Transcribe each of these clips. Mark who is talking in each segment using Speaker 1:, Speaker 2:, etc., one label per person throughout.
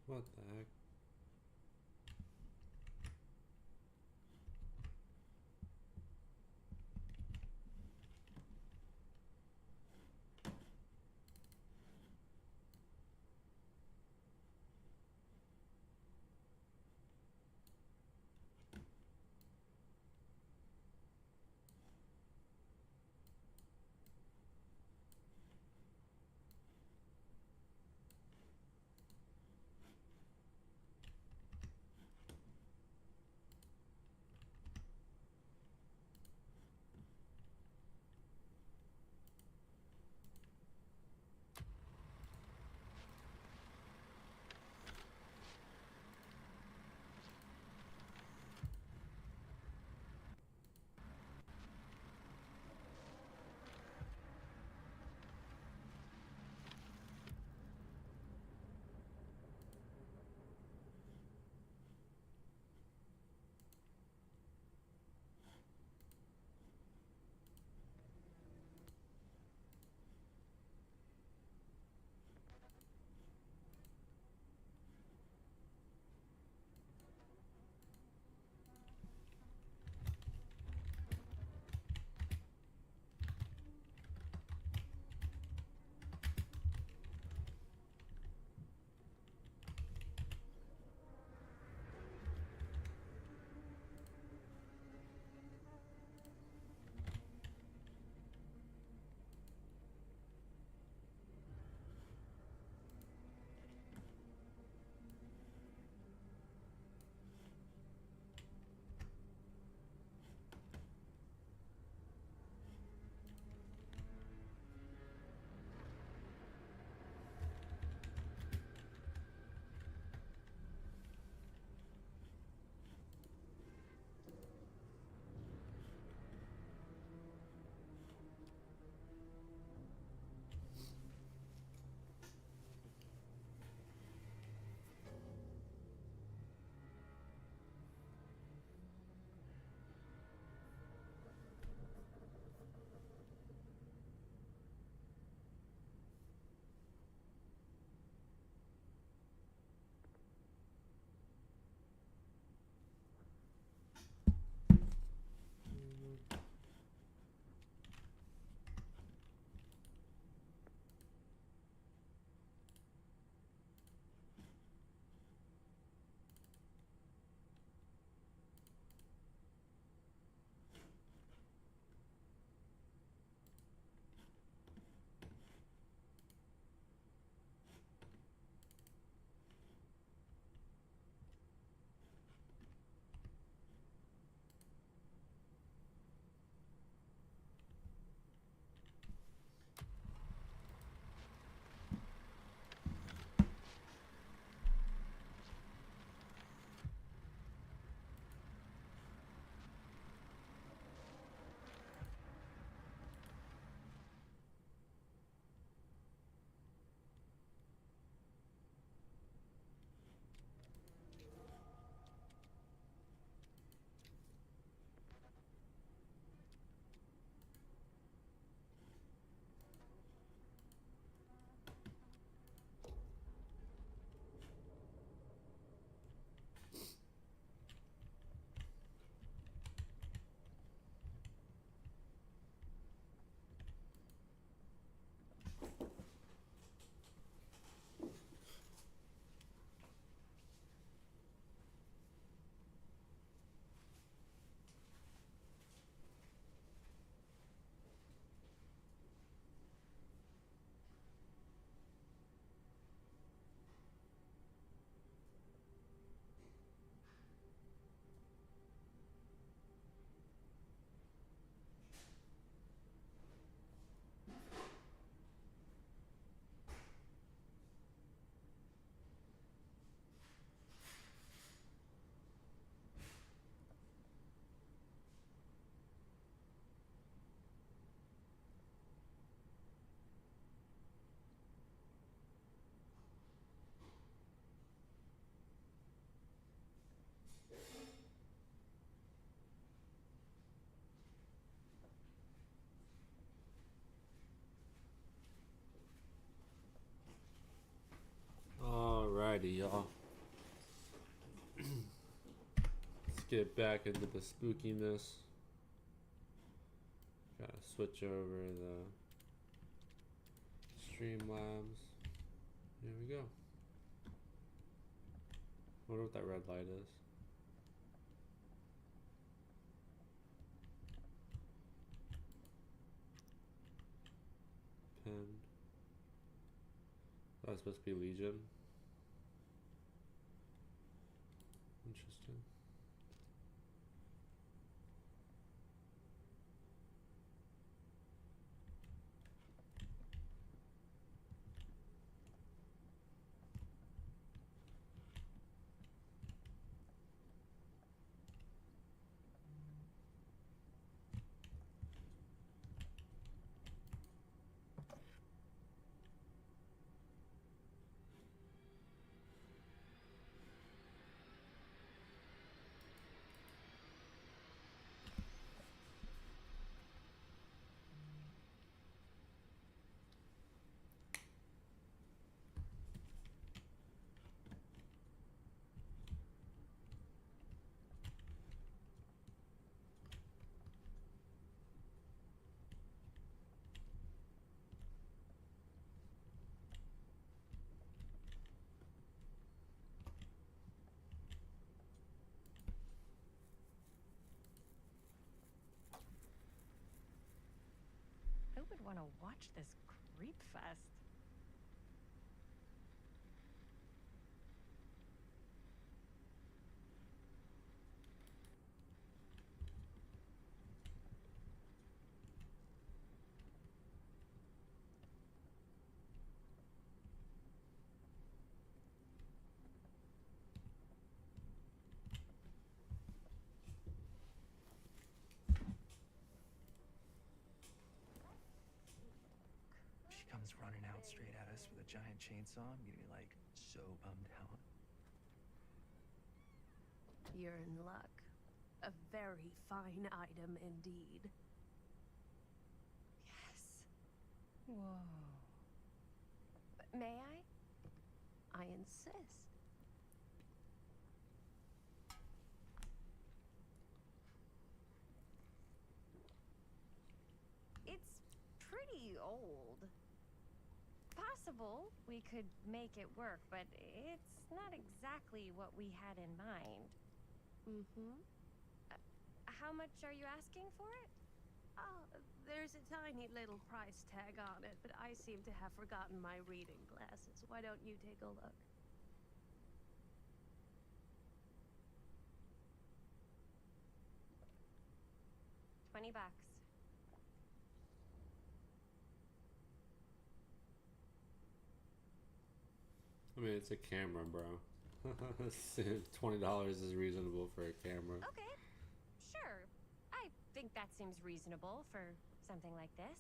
Speaker 1: What the heck? Alrighty, y'all. get back into the spookiness. Gotta switch over the Streamlabs. Here we go. Wonder what that red light is. Pen. That's supposed to be Legion. Interesting.
Speaker 2: Who would want to watch this creep fest?
Speaker 3: She comes running out straight at us with a giant chainsaw. I'm gonna be like so bummed out.
Speaker 4: You're in luck. A very fine item indeed.
Speaker 2: Yes. Whoa. May I?
Speaker 4: I insist.
Speaker 2: It's pretty old. Possible we could make it work, but it's not exactly what we had in mind.
Speaker 4: Mm-hmm.
Speaker 2: How much are you asking for it?
Speaker 4: Oh, there's a tiny little price tag on it, but I seem to have forgotten my reading glasses. Why don't you take a look?
Speaker 2: $20.
Speaker 1: I mean, it's a camera, bro. $20 is reasonable for a camera.
Speaker 2: Okay, sure. I think that seems reasonable for something like this.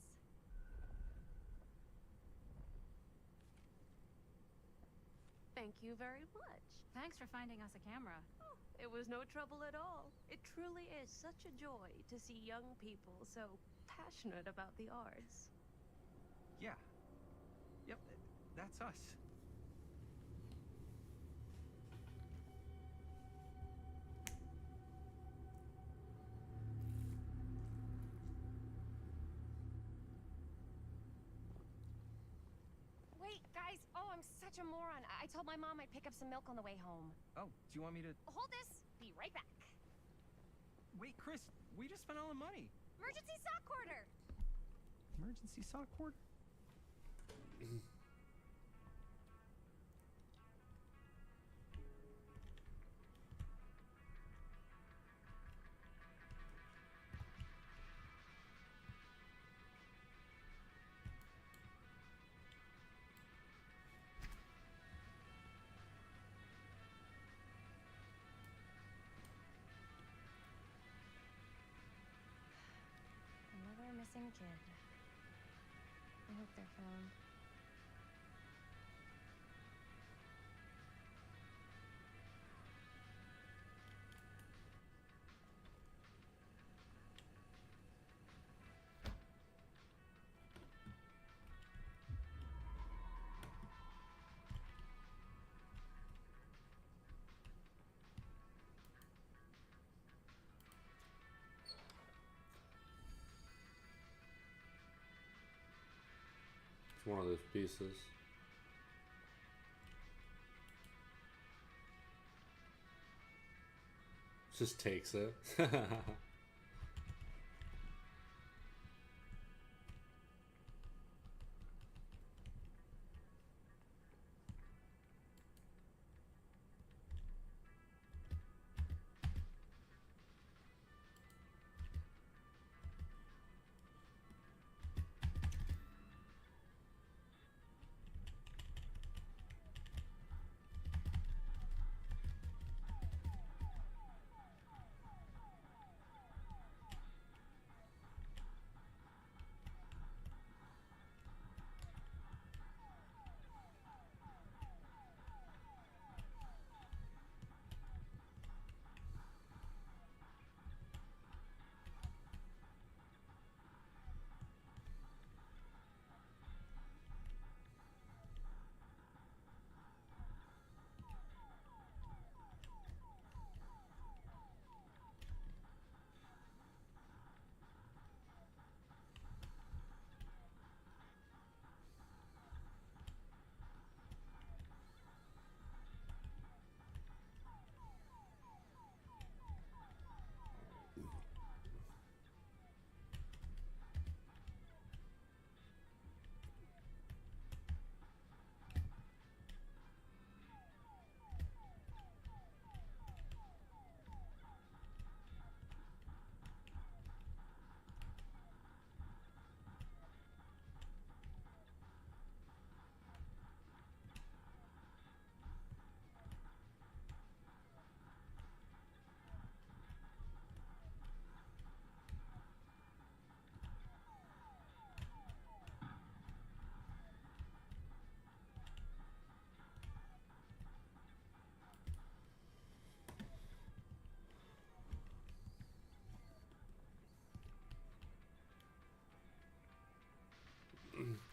Speaker 4: Thank you very much.
Speaker 5: Thanks for finding us a camera.
Speaker 4: Oh, it was no trouble at all. It truly is such a joy to see young people so passionate about the arts.
Speaker 3: Yeah. Yep, that's us.
Speaker 2: Wait, guys. Oh, I'm such a moron. I told my mom I'd pick up some milk on the way home.
Speaker 3: Oh, do you want me to...
Speaker 2: Hold this. Be right back.
Speaker 3: Wait, Chris, we just spent all the money.
Speaker 2: Emergency sock order.
Speaker 3: Emergency sock cord?
Speaker 2: Another missing kid. I hope they're found.
Speaker 1: one of those pieces. Just takes it.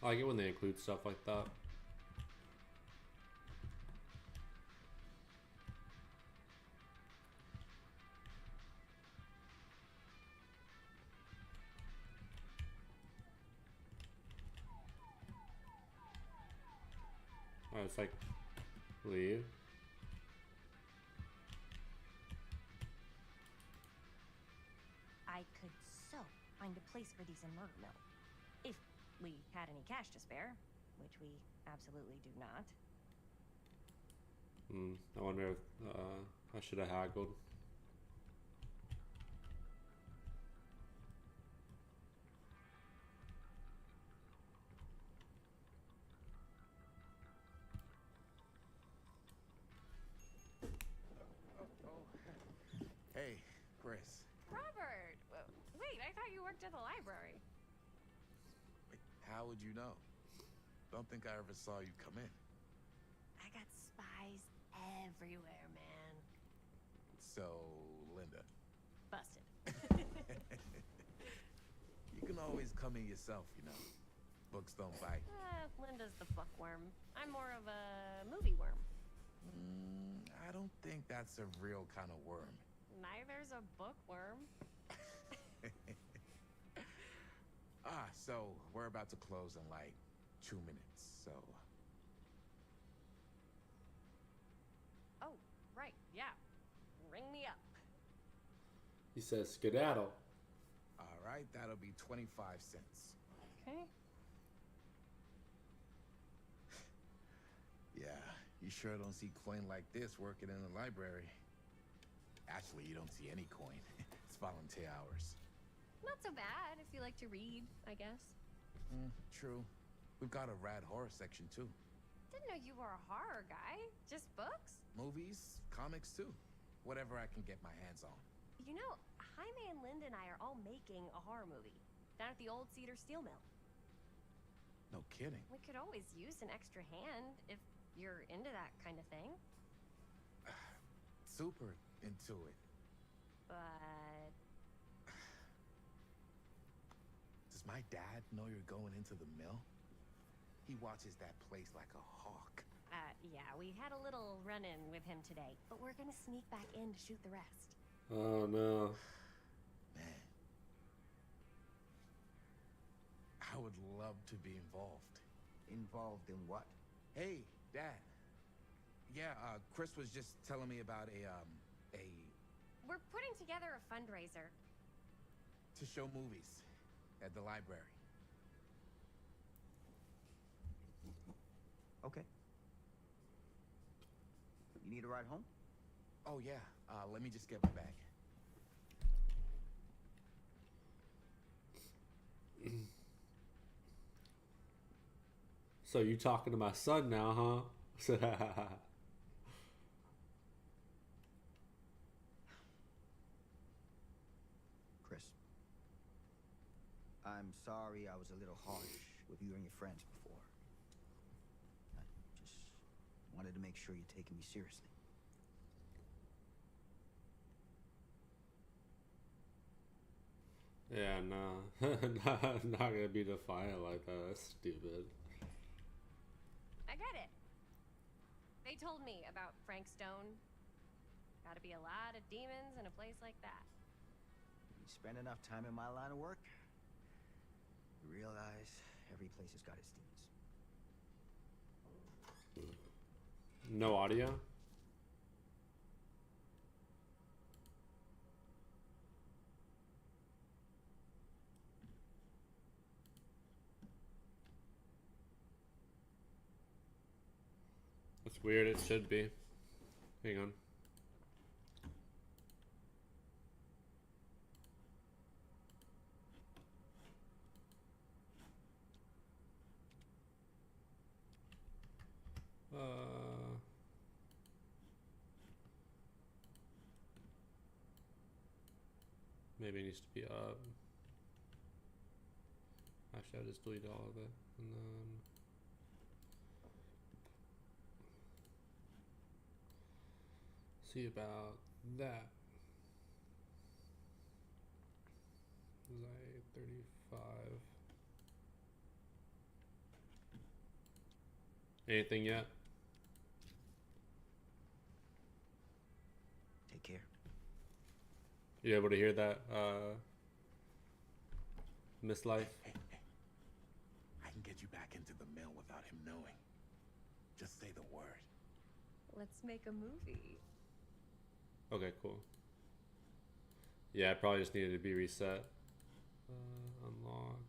Speaker 1: I like it when they include stuff like that. Oh, it's like leave.
Speaker 2: I could so find a place for these in Murder Mill. If we had any cash to spare, which we absolutely do not.
Speaker 1: I wonder if I should have haggled.
Speaker 6: Hey, Chris.
Speaker 2: Robert! Wait, I thought you worked at the library.
Speaker 6: Wait, how would you know? Don't think I ever saw you come in.
Speaker 2: I got spies everywhere, man.
Speaker 6: So, Linda.
Speaker 2: Busted.
Speaker 6: You can always come in yourself, you know. Books don't bite.
Speaker 2: Linda's the bookworm. I'm more of a movie worm.
Speaker 6: I don't think that's a real kind of worm.
Speaker 2: Neither's a bookworm.
Speaker 6: So we're about to close in like 2 minutes, so...
Speaker 2: Oh, right, yeah. Ring me up.
Speaker 1: He says skedaddle.
Speaker 6: All right, that'll be 25 cents.
Speaker 2: Okay.
Speaker 6: Yeah, you sure don't see coin like this working in the library. Actually, you don't see any coin. It's volunteer hours.
Speaker 2: Not so bad if you like to read, I guess.
Speaker 6: True. We've got a rad horror section, too.
Speaker 2: Didn't know you were a horror guy. Just books?
Speaker 6: Movies, comics, too. Whatever I can get my hands on.
Speaker 2: You know, Jaime and Linda and I are all making a horror movie down at the old Cedar Steel Mill.
Speaker 6: No kidding.
Speaker 2: We could always use an extra hand if you're into that kind of thing.
Speaker 6: Super into it.
Speaker 2: But
Speaker 6: Does my dad know you're going into the mill? He watches that place like a hawk.
Speaker 2: yeah, we had a little run-in with him today, but we're gonna sneak back in to shoot the rest.
Speaker 1: Oh no.
Speaker 6: Man. I would love to be involved.
Speaker 7: Involved in what?
Speaker 6: Hey, Dad. Yeah, Chris was just telling me about a
Speaker 8: We're putting together a fundraiser.
Speaker 6: to show movies at the library.
Speaker 7: Okay. You need a ride home?
Speaker 6: Oh yeah. Let me just get my bag.
Speaker 1: So you talking to my son now, huh?
Speaker 7: Chris. I'm sorry I was a little harsh with you and your friends before. I just wanted to make sure you're taking me seriously.
Speaker 1: Yeah, no. Not gonna be defiant like that. That's stupid.
Speaker 8: I get it. They told me about Frank Stone. Gotta be a lot of demons in a place like that.
Speaker 7: You spend enough time in my line of work, you realize every place has got its demons.
Speaker 1: No audio? That's weird, it should be. Hang on. Maybe it needs to be up. Actually, I'll just delete all of it. And then... see about that. Was I 35? Anything yet?
Speaker 7: Take care.
Speaker 1: You able to hear that, Miss Life?
Speaker 6: Hey. I can get you back into the mill without him knowing. Just say the word.
Speaker 8: Let's make a movie.
Speaker 1: Okay, cool. Yeah, I probably just needed to be reset. Unlock.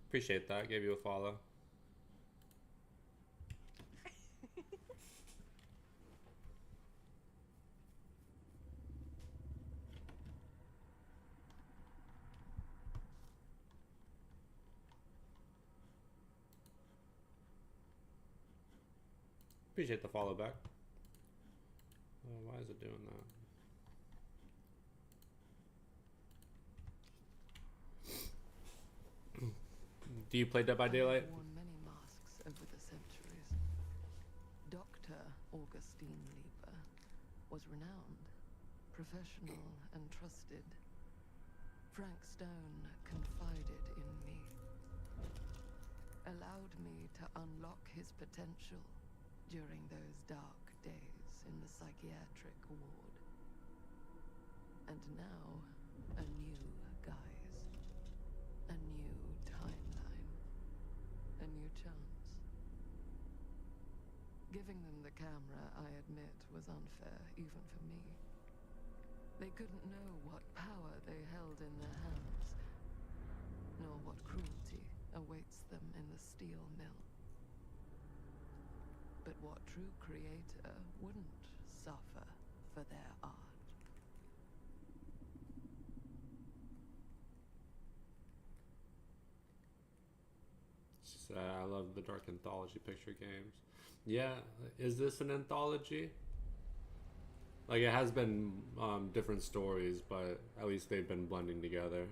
Speaker 1: Appreciate that. Gave you a follow. Appreciate the follow back. Why is it doing that? Do you play Dead by Daylight?
Speaker 9: I've worn many masks over the centuries. Dr. Augustine Lieber was renowned, professional and trusted. Frank Stone confided in me, allowed me to unlock his potential during those dark days in the psychiatric ward. And now, a new guise, a new timeline, a new chance. Giving them the camera, I admit, was unfair even for me. They couldn't know what power they held in their hands, nor what cruelty awaits them in the steel mill. But what true creator wouldn't suffer for their art?
Speaker 1: I love the Dark Anthology picture games. Yeah, is this an anthology? Like, it has been different stories, but at least they've been blending together.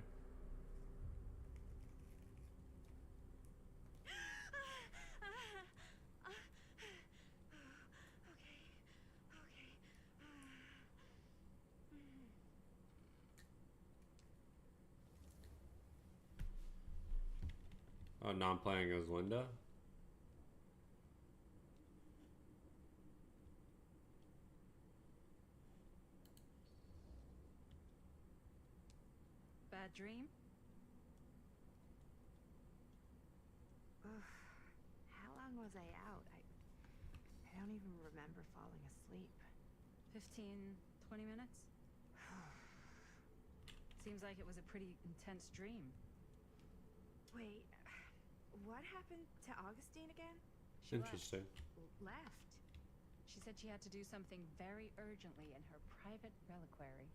Speaker 1: Now I'm playing as Linda.
Speaker 5: Bad dream?
Speaker 10: Ugh. How long was I out? I don't even remember falling asleep.
Speaker 5: 15, 20 minutes? Seems like it was a pretty intense dream.
Speaker 10: Wait, what happened to Augustine again?
Speaker 5: She
Speaker 1: Interesting.
Speaker 10: Left.
Speaker 5: She said she had to do something very urgently in her private reliquary.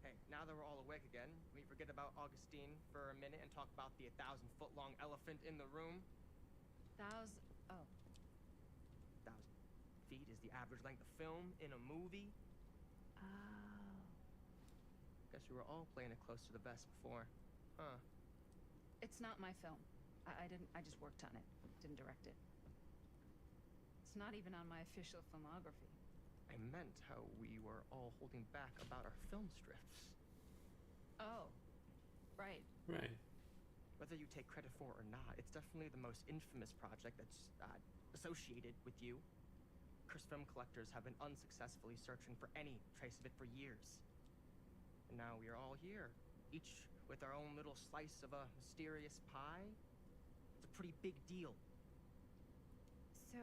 Speaker 11: Hey, now that we're all awake again, we forget about Augustine for a minute and talk about the 1,000-foot-long elephant in the room.
Speaker 5: 1,000
Speaker 11: feet is the average length of film in a movie.
Speaker 10: Oh.
Speaker 11: Guess we were all playing it close to the vest before. Huh.
Speaker 5: It's not my film. I just worked on it. Didn't direct it. It's not even on my official filmography.
Speaker 11: I meant how we were all holding back about our film strips.
Speaker 5: Oh. Right.
Speaker 1: Right.
Speaker 11: Whether you take credit for it or not, it's definitely the most infamous project that's associated with you. Cursed film collectors have been unsuccessfully searching for any trace of it for years. And now we are all here, each with our own little slice of a mysterious pie. It's a pretty big deal.
Speaker 10: So,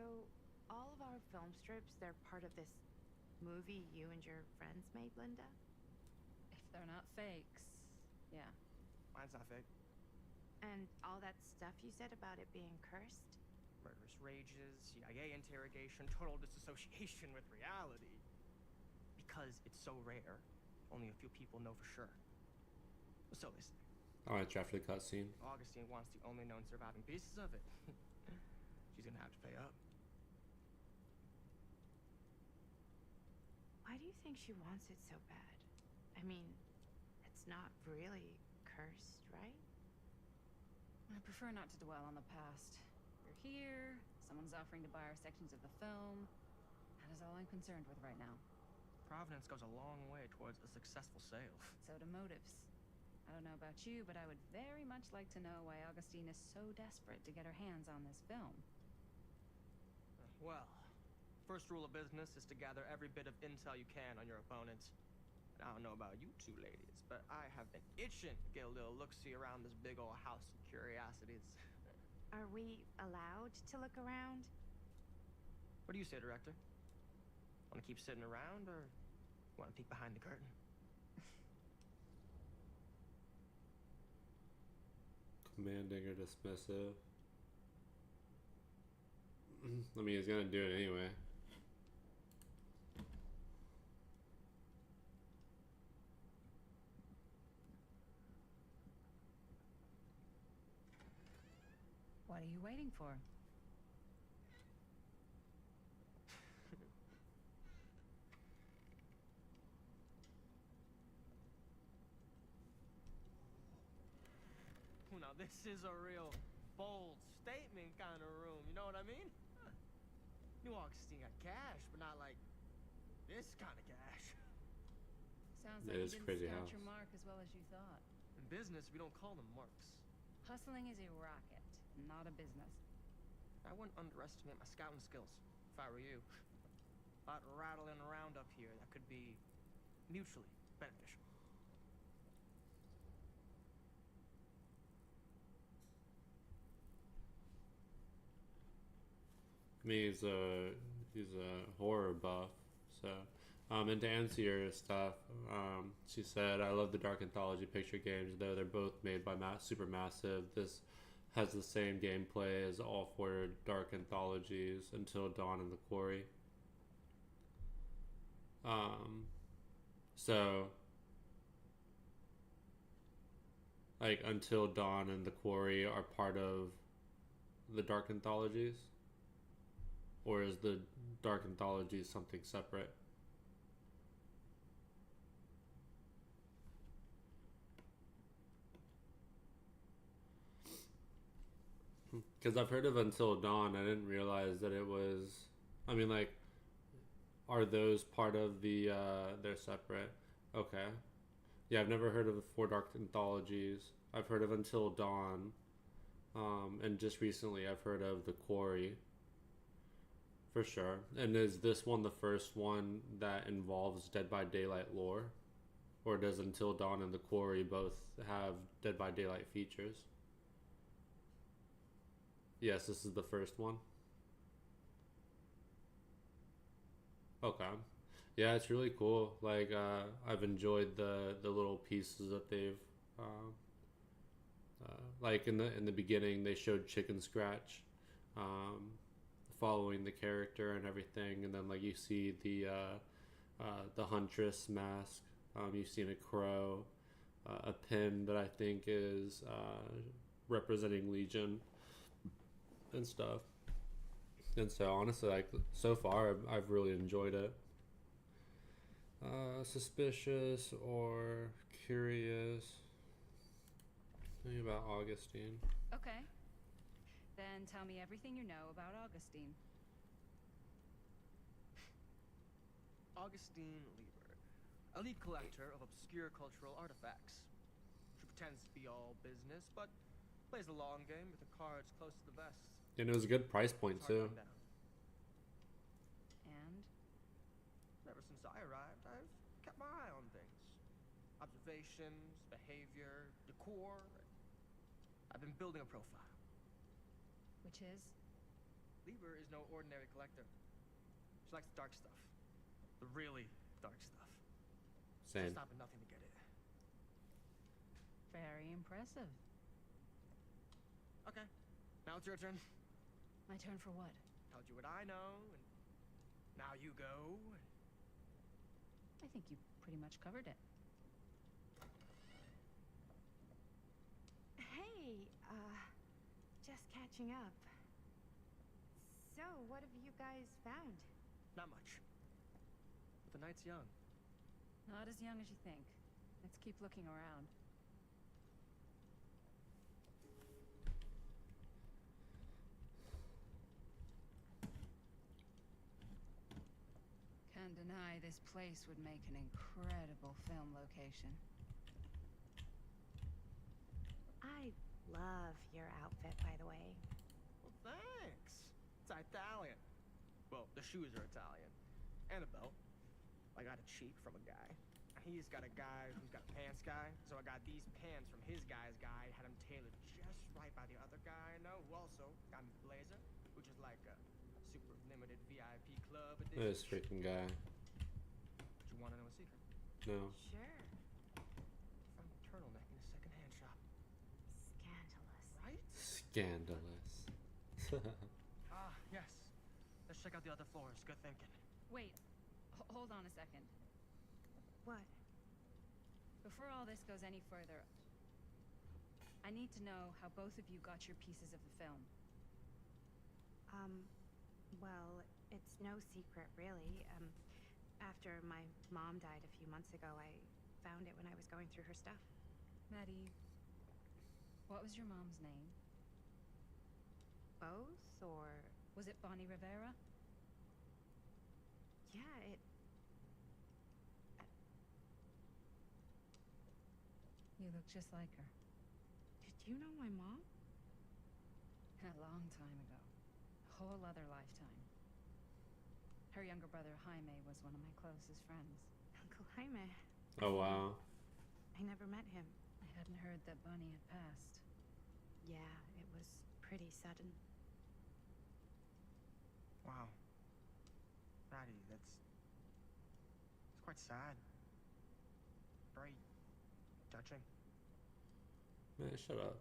Speaker 10: all of our film strips, they're part of this movie you and your friends made, Linda?
Speaker 5: If they're not fakes, yeah.
Speaker 11: Mine's not fake.
Speaker 10: And all that stuff you said about it being cursed?
Speaker 11: Murderous rages, CIA interrogation, total disassociation with reality. Because it's so rare, only a few people know for sure. So they say.
Speaker 1: Alright, after the cutscene.
Speaker 11: Augustine wants the only known surviving pieces of it. She's gonna have to pay up.
Speaker 10: Why do you think she wants it so bad? I mean, it's not really cursed, right?
Speaker 5: I prefer not to dwell on the past. We're here, someone's offering to buy our sections of the film. That is all I'm concerned with right now.
Speaker 11: Providence goes a long way towards a successful sale.
Speaker 5: So do motives. I don't know about you, but I would very much like to know why Augustine is so desperate to get her hands on this film.
Speaker 11: Well, first rule of business is to gather every bit of intel you can on your opponents. And I don't know about you two ladies, but I have been itching to get a little look-see around this big old house of curiosities.
Speaker 10: Are we allowed to look around?
Speaker 11: What do you say, Director? Want to keep sitting around, or want to peek behind the curtain?
Speaker 1: Commanding or dismissive? I mean, he's gonna do it anyway.
Speaker 5: What are you waiting for?
Speaker 11: Now this is a real bold statement kind of room, you know what I mean? New Augustine got cash, but not like this kind of cash.
Speaker 5: Sounds
Speaker 1: It
Speaker 5: like you
Speaker 1: is
Speaker 5: didn't
Speaker 1: crazy
Speaker 5: scout
Speaker 1: house.
Speaker 5: your mark as well as you thought.
Speaker 11: In business, we don't call them marks.
Speaker 5: Hustling is a racket, not a business.
Speaker 11: I wouldn't underestimate my scouting skills, if I were you. A lot rattling around up here that could be mutually beneficial.
Speaker 1: I mean, he's a horror buff, so and to answer your stuff, she said, "I love the Dark Anthology picture games, though they're both made by Supermassive. This has the same gameplay as all four Dark Anthologies, Until Dawn and The Quarry." So like Until Dawn and The Quarry are part of the Dark Anthologies? Or is the Dark Anthology something separate? Because I've heard of Until Dawn. I didn't realize that it was... I mean, like, are those part of the... they're separate. Okay. Yeah, I've never heard of the 4 Dark Anthologies. I've heard of Until Dawn. And just recently I've heard of The Quarry. For sure. And is this one the first one that involves Dead by Daylight lore? Or does Until Dawn and The Quarry both have Dead by Daylight features? Yes, this is the first one. Okay. Yeah, it's really cool. Like, I've enjoyed the little pieces that they've, like in the beginning, they showed Chicken Scratch, um, following the character and everything, and then like you see the Huntress mask. You've seen a crow, a pin that I think is representing Legion and stuff. And so honestly, like so far, I've really enjoyed it. Suspicious or curious? Think about Augustine.
Speaker 5: Okay. Then tell me everything you know about Augustine.
Speaker 11: Augustine Lieber, elite collector of obscure cultural artifacts. She pretends to be all business, but plays the long game with the cards close to the vest.
Speaker 1: And it was a good price point too.
Speaker 5: And?
Speaker 11: Ever since I arrived, I've kept my eye on things. Observations, behavior, decor. I've been building a profile.
Speaker 5: Which is?
Speaker 11: Lieber is no ordinary collector. She likes dark stuff. The really dark stuff.
Speaker 1: Same.
Speaker 11: She'll stop at nothing to get it.
Speaker 5: Very impressive.
Speaker 11: Okay, now it's your turn.
Speaker 5: My turn for what?
Speaker 11: Told you what I know, and now you go.
Speaker 5: I think you pretty much covered it.
Speaker 10: Hey, just catching up. So, what have you guys found?
Speaker 11: Not much. But the night's young.
Speaker 5: Not as young as you think. Let's keep looking around. Can't deny this place would make an incredible film location.
Speaker 10: I love your outfit, by the way.
Speaker 11: Well, thanks. It's Italian. Well, the shoes are Italian. And a belt. I got it cheap from a guy. He's got a guy who's got a pants guy. So I got these pants from his guy's guy. Had them tailored just right by the other guy I know, who also got me the blazer, which is like a super limited VIP club edition.
Speaker 1: This freaking guy.
Speaker 11: Do you want to know a secret?
Speaker 1: No.
Speaker 10: Sure.
Speaker 11: From a turtleneck in a secondhand shop.
Speaker 10: Scandalous.
Speaker 11: Right?
Speaker 1: Scandalous.
Speaker 11: Ah, yes. Let's check out the other floors. Good thinking.
Speaker 5: Wait, hold on a second.
Speaker 10: What?
Speaker 5: Before all this goes any further, I need to know how both of you got your pieces of the film.
Speaker 10: Well, it's no secret, really. After my mom died a few months ago, I found it when I was going through her stuff.
Speaker 5: Maddie, what was your mom's name?
Speaker 10: Both, or...
Speaker 5: Was it Bonnie Rivera?
Speaker 10: Yeah, it...
Speaker 5: You look just like her.
Speaker 10: Did you know my mom?
Speaker 5: A long time ago. A whole other lifetime. Her younger brother, Jaime, was one of my closest friends.
Speaker 10: Uncle Jaime.
Speaker 1: Oh wow.
Speaker 10: I never met him.
Speaker 5: I hadn't heard that Bonnie had passed.
Speaker 10: Yeah, it was pretty sudden.
Speaker 11: Wow. Maddie, it's quite sad. Very touching.
Speaker 1: Man, shut up.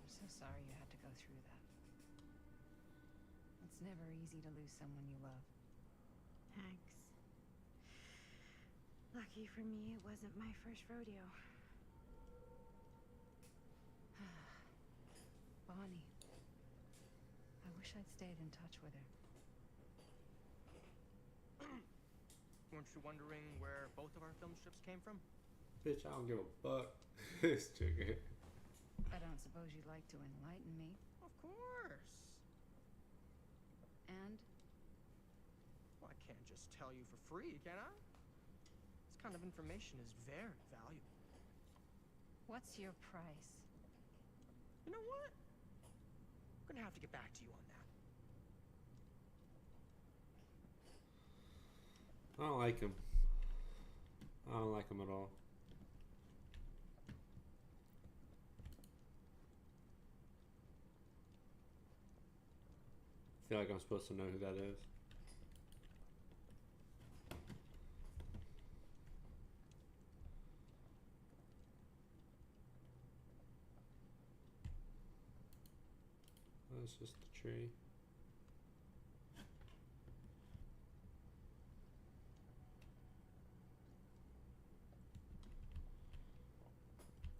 Speaker 5: I'm so sorry you had to go through that. It's never easy to lose someone you love.
Speaker 10: Thanks. Lucky for me, it wasn't my first rodeo.
Speaker 5: Bonnie. I wish I'd stayed in touch with her.
Speaker 11: Weren't you wondering where both of our film strips came from?
Speaker 1: Bitch, I don't give a fuck. This chicken.
Speaker 5: I don't suppose you'd like to enlighten me.
Speaker 11: Of course.
Speaker 5: And?
Speaker 11: Well, I can't just tell you for free, can I? This kind of information is very valuable.
Speaker 5: What's your price?
Speaker 11: You know what? I'm gonna have to get back to you on that.
Speaker 1: I don't like him. I don't like him at all. I feel like I'm supposed to know who that is. That's just the tree.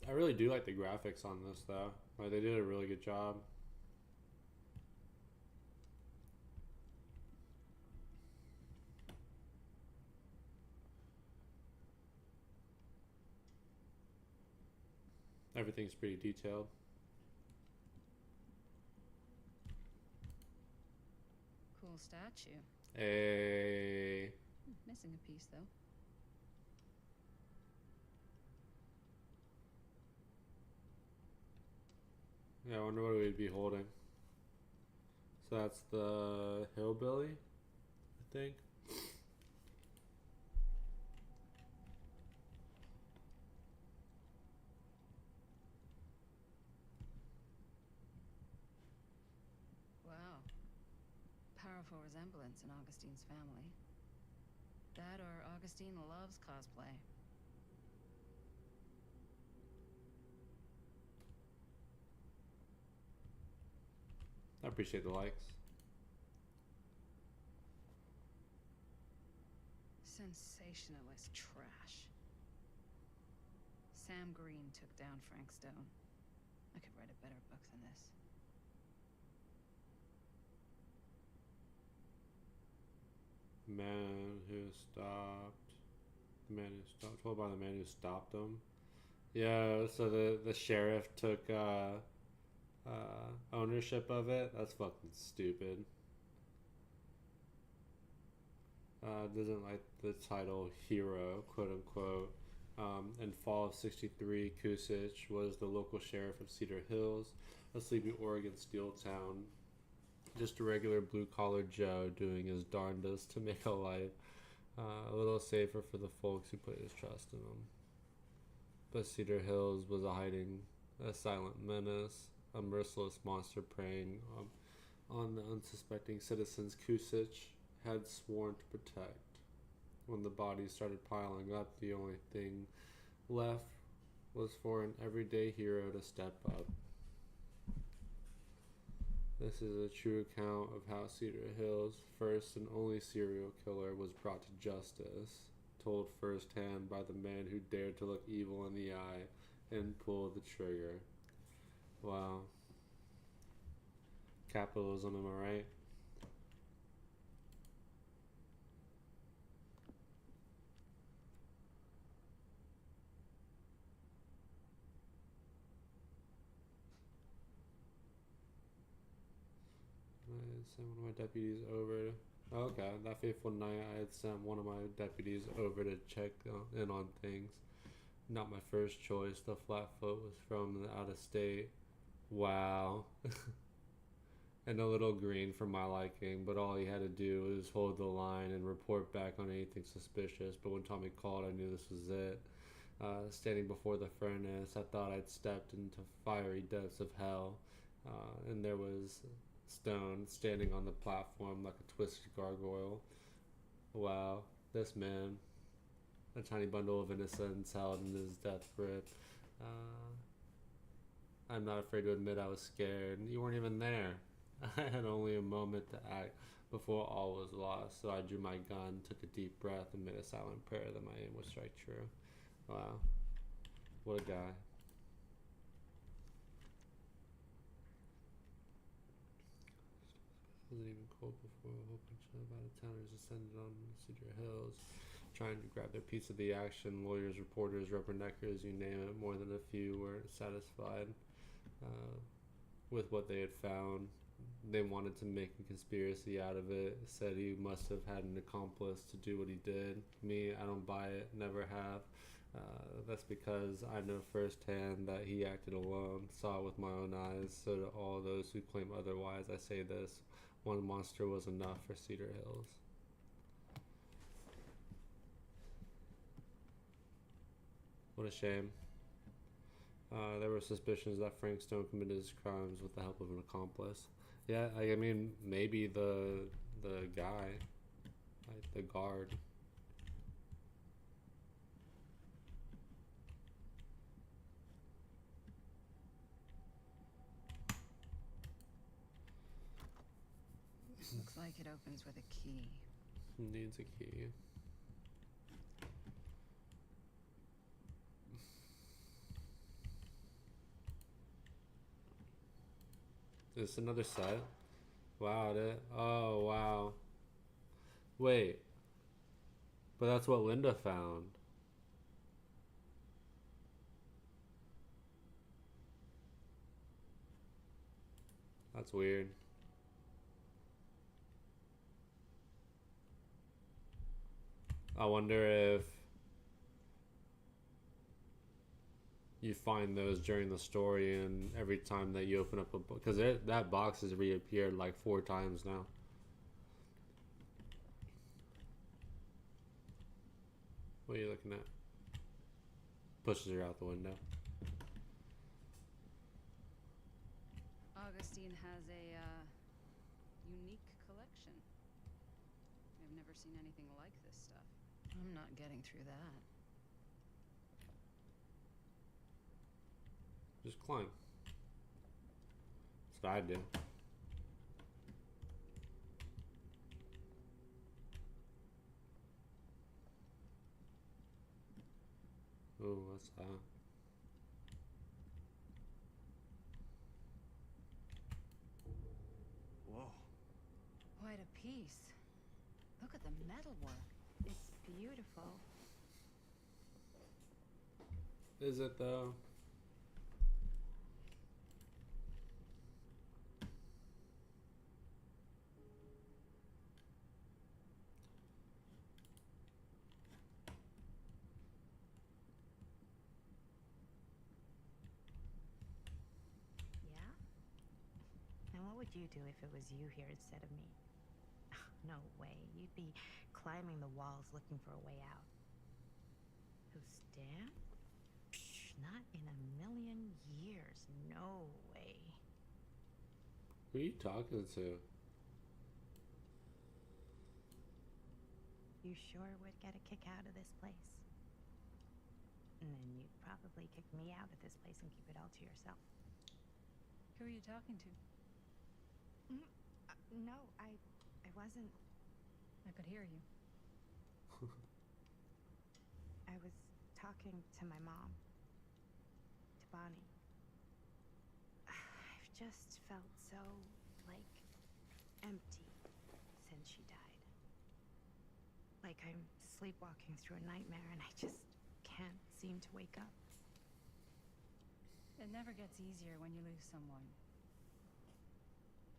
Speaker 1: I really do like the graphics on this though. Like they did a really good job. Everything's pretty detailed.
Speaker 5: Cool statue.
Speaker 1: Hey.
Speaker 5: Missing a piece though.
Speaker 1: Yeah, I wonder what we'd be holding. So that's the hillbilly, I think.
Speaker 5: Wow. Powerful resemblance in Augustine's family. That or Augustine loves cosplay.
Speaker 1: I appreciate the likes.
Speaker 5: Sensationalist trash. Sam Green took down Frank Stone. I could write a better book than this.
Speaker 1: Man who stopped. The man who stopped. Told by the man who stopped him. Yeah, so the sheriff took ownership of it. That's fucking stupid. Doesn't like the title hero, quote unquote. In fall of '63, Kusich was the local sheriff of Cedar Hills, a sleepy Oregon steel town. Just a regular blue-collar Joe doing his darndest to make a life a little safer for the folks who put his trust in him. But Cedar Hills was a silent menace, a merciless monster preying on the unsuspecting citizens Kusich had sworn to protect. When the bodies started piling up, the only thing left was for an everyday hero to step up. This is a true account of how Cedar Hills' first and only serial killer was brought to justice, told firsthand by the man who dared to look evil in the eye and pull the trigger. Wow. Capitalism, am I right? I had sent one of my deputies over. Okay, that fateful night, I had sent one of my deputies over to check in on things. Not my first choice. The Flatfoot was from the out of state. Wow. And a little green for my liking, but all he had to do was hold the line and report back on anything suspicious. But when Tommy called, I knew this was it. Standing before the furnace, I thought I'd stepped into fiery depths of hell. And there was Stone standing on the platform like a twisted gargoyle. Wow, this man, a tiny bundle of innocence held in his death grip. I'm not afraid to admit I was scared. You weren't even there. I had only a moment to act before all was lost, so I drew my gun, took a deep breath, and made a silent prayer that my aim would strike true. Wow. What a guy. It wasn't even cold before a whole bunch of out-of-towners descended on Cedar Hills, trying to grab their piece of the action. Lawyers, reporters, rubberneckers, you name it. More than a few weren't satisfied with what they had found. They wanted to make a conspiracy out of it, said he must have had an accomplice to do what he did. Me, I don't buy it, never have. That's because I know firsthand that he acted alone, saw it with my own eyes. So to all those who claim otherwise, I say this: one monster was enough for Cedar Hills. What a shame. There were suspicions that Frank Stone committed his crimes with the help of an accomplice. Yeah, I mean, maybe the guy, like the guard.
Speaker 5: Looks like it opens with a key.
Speaker 1: Needs a key. Is this another set? Wow, oh wow. Wait. But that's what Linda found. That's weird. I wonder if you find those during the story, and every time that you open up a book, because that box has reappeared like 4 times now. What are you looking at? Pushes her out the window.
Speaker 5: Augustine has a unique collection. I've never seen anything like this stuff. I'm not getting through that.
Speaker 1: Just climb. That's what I do. Oh, what's that?
Speaker 3: Whoa.
Speaker 5: Quite a piece. Look at the metalwork.
Speaker 10: It's beautiful.
Speaker 1: Is it though?
Speaker 10: Yeah? And what would you do if it was you here instead of me? No way. You'd be climbing the walls looking for a way out. Who's Dan? Not in a million years. No way.
Speaker 1: Who are you talking to?
Speaker 10: You sure would get a kick out of this place. And then you'd probably kick me out of this place and keep it all to yourself.
Speaker 5: Who are you talking to?
Speaker 10: No, I wasn't.
Speaker 5: I could hear you.
Speaker 10: I was talking to my mom. To Bonnie. I've just felt so, like, empty since she died. Like I'm sleepwalking through a nightmare and I just can't seem to wake up.
Speaker 5: It never gets easier when you lose someone.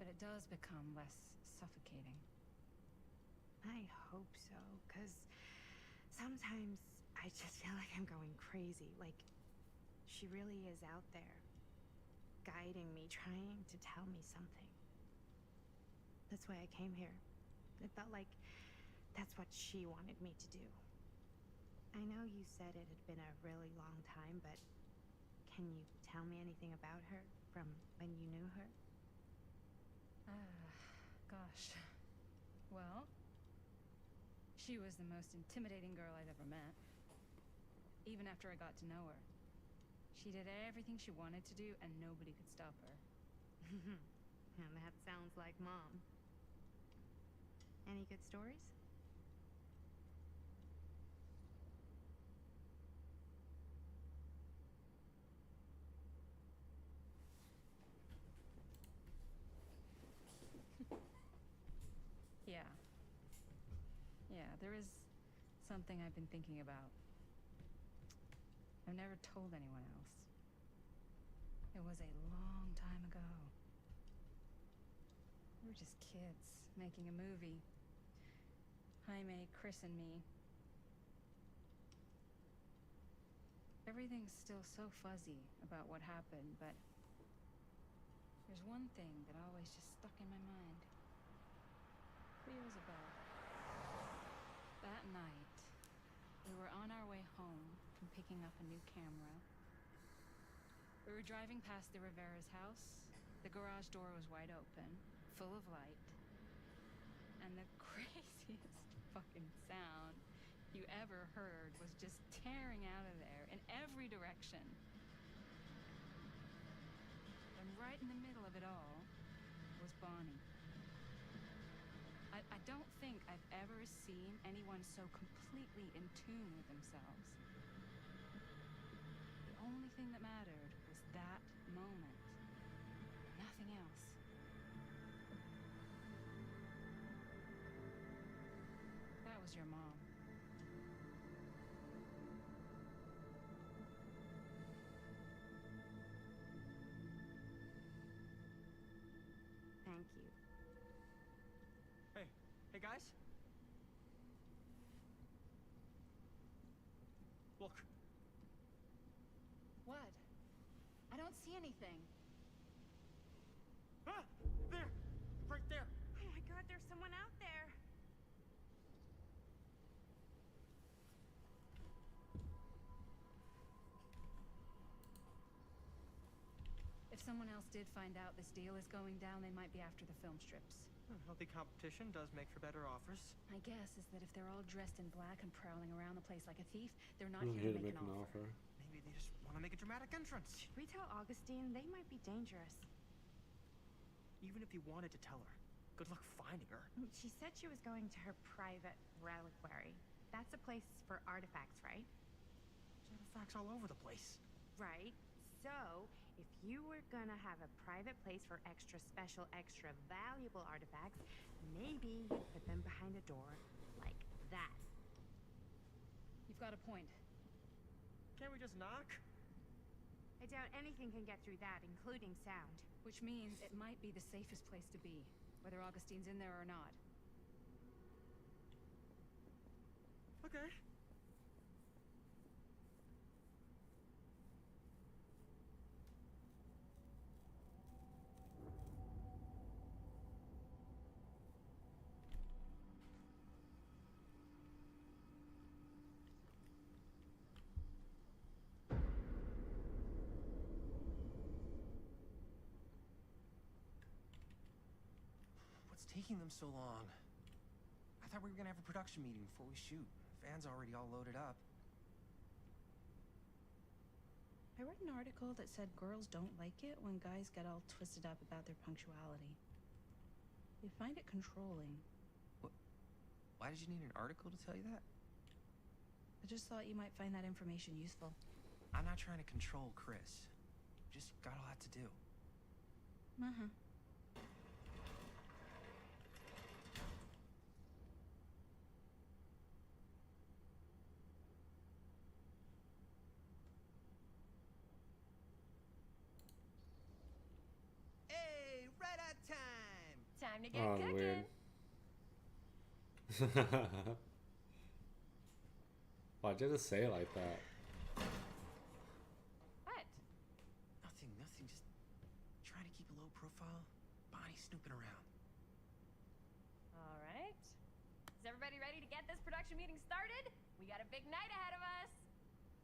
Speaker 5: But it does become less suffocating.
Speaker 10: I hope so, because sometimes I just feel like I'm going crazy. Like, she really is out there, guiding me, trying to tell me something. That's why I came here. It felt like that's what she wanted me to do. I know you said it had been a really long time, but can you tell me anything about her from when you knew her?
Speaker 5: Gosh. Well, she was the most intimidating girl I'd ever met. Even after I got to know her. She did everything she wanted to do, and nobody could stop her.
Speaker 10: And that sounds like Mom. Any good stories?
Speaker 5: Yeah. Yeah, there is something I've been thinking about. I've never told anyone else. It was a long time ago. We were just kids, making a movie. Jaime, Chris, and me. Everything's still so fuzzy about what happened, but there's one thing that always just stuck in my mind. 3 years ago, that night, we were on our way home from from picking up a new camera. We were driving past the Rivera's house. The garage door was wide open, full of light. And the craziest fucking sound you ever heard was just tearing out of there in every direction. And right in the middle of it all was Bonnie. I don't think I've ever seen anyone so completely in tune with themselves. The only thing that mattered was that moment. Nothing else. That was your mom.
Speaker 10: Thank you.
Speaker 11: Hey guys? Look.
Speaker 5: What? I don't see anything.
Speaker 11: Ah! There! Right there!
Speaker 10: Oh my god, there's someone out there.
Speaker 5: If someone else did find out this deal is going down, they might be after the film strips.
Speaker 11: Healthy competition does make for better offers.
Speaker 5: My guess is that if they're all dressed in black and prowling around the place like a thief, they're not
Speaker 1: I'm
Speaker 5: here to make an offer.
Speaker 11: Maybe they just want to make a dramatic entrance.
Speaker 10: Should we tell Augustine? They might be dangerous.
Speaker 11: Even if you wanted to tell her, good luck finding her.
Speaker 10: She said she was going to her private reliquary. That's a place for artifacts, right?
Speaker 11: There's artifacts all over the place.
Speaker 10: Right. So, if you were gonna have a private place for extra special, extra valuable artifacts, maybe you'd put them behind a door like that.
Speaker 5: You've got a point.
Speaker 11: Can't we just knock?
Speaker 10: I doubt anything can get through that, including sound.
Speaker 5: Which means it might be the safest place to be, whether Augustine's in there or not.
Speaker 11: Okay.
Speaker 3: What's taking them so long? I thought we were gonna have a production meeting before we shoot. Van's already all loaded up.
Speaker 5: I read an article that said girls don't like it when guys get all twisted up about their punctuality. They find it controlling.
Speaker 3: What? Why did you need an article to tell you that?
Speaker 5: I just thought you might find that information useful.
Speaker 3: I'm not trying to control Chris. Just got a lot to do.
Speaker 5: Uh-huh.
Speaker 7: Hey, right on time.
Speaker 8: Time to get
Speaker 1: Oh,
Speaker 8: cooking.
Speaker 1: weird. Why'd you just say it like that?
Speaker 8: What?
Speaker 3: Nothing. Just trying to keep a low profile. Bonnie snooping around.
Speaker 8: All right. Is everybody ready to get this production meeting started? We got a big night ahead of us.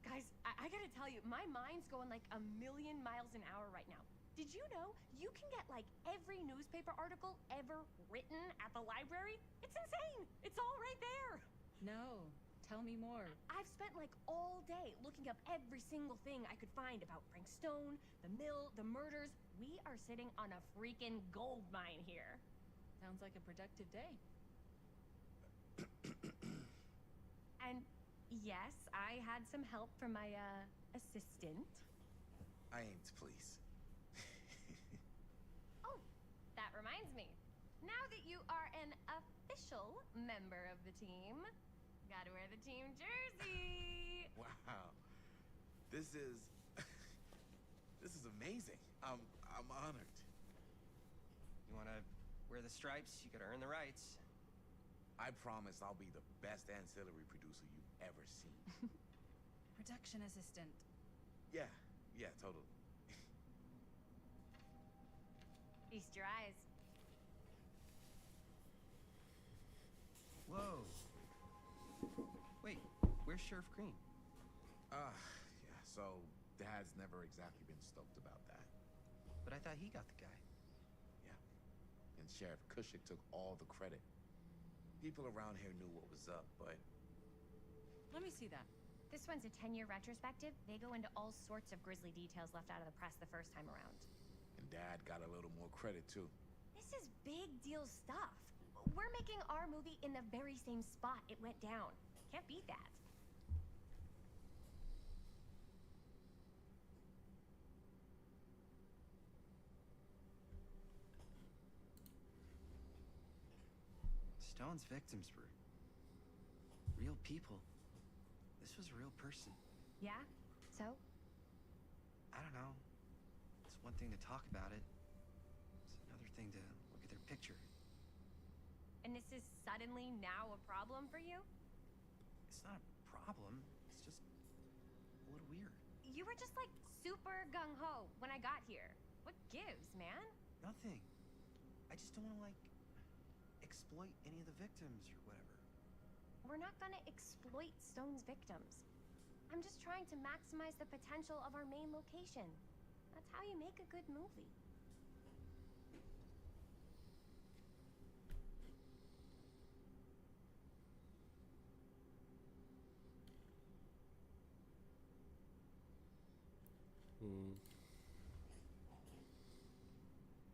Speaker 8: Guys, I gotta tell you, my mind's going like a million miles an hour right now. Did you know you can get like every newspaper article ever written at the library? It's insane. It's all right there.
Speaker 5: No, tell me more.
Speaker 8: I've spent like all day looking up every single thing I could find about Frank Stone, the mill, the murders. We are sitting on a freaking gold mine here.
Speaker 5: Sounds like a productive day.
Speaker 8: And yes, I had some help from my assistant.
Speaker 6: I aim to please.
Speaker 8: Oh, that reminds me. Now that you are an official member of the team, gotta wear the team jersey.
Speaker 6: Wow. This is amazing. I'm honored.
Speaker 3: You wanna wear the stripes? You gotta earn the rights.
Speaker 6: I promise I'll be the best ancillary producer you've ever seen.
Speaker 5: Production assistant.
Speaker 6: Yeah, totally.
Speaker 8: Feast your eyes.
Speaker 3: Whoa. Wait, where's Sheriff Green?
Speaker 6: Yeah, so Dad's never exactly been stoked about that.
Speaker 3: But I thought he got the guy.
Speaker 6: Yeah. And Sheriff Cushing took all the credit. People around here knew what was up, but...
Speaker 8: Let me see that.
Speaker 2: This one's a 10-year retrospective. They go into all sorts of grisly details left out of the press the first time around.
Speaker 6: And Dad got a little more credit, too.
Speaker 2: This is big deal stuff. We're making our movie in the very same spot it went down. Can't beat that.
Speaker 3: Stone's victims were real people. This was a real person.
Speaker 2: Yeah? So?
Speaker 3: I don't know. It's one thing to talk about it. It's another thing to look at their picture.
Speaker 2: And this is suddenly now a problem for you?
Speaker 3: It's not a problem. It's just a little weird.
Speaker 2: You were just like super gung-ho when I got here. What gives, man?
Speaker 3: Nothing. I just don't want to, like, exploit any of the victims or whatever.
Speaker 2: We're not gonna exploit Stone's victims. I'm just trying to maximize the potential of our main location. That's how you make a good movie.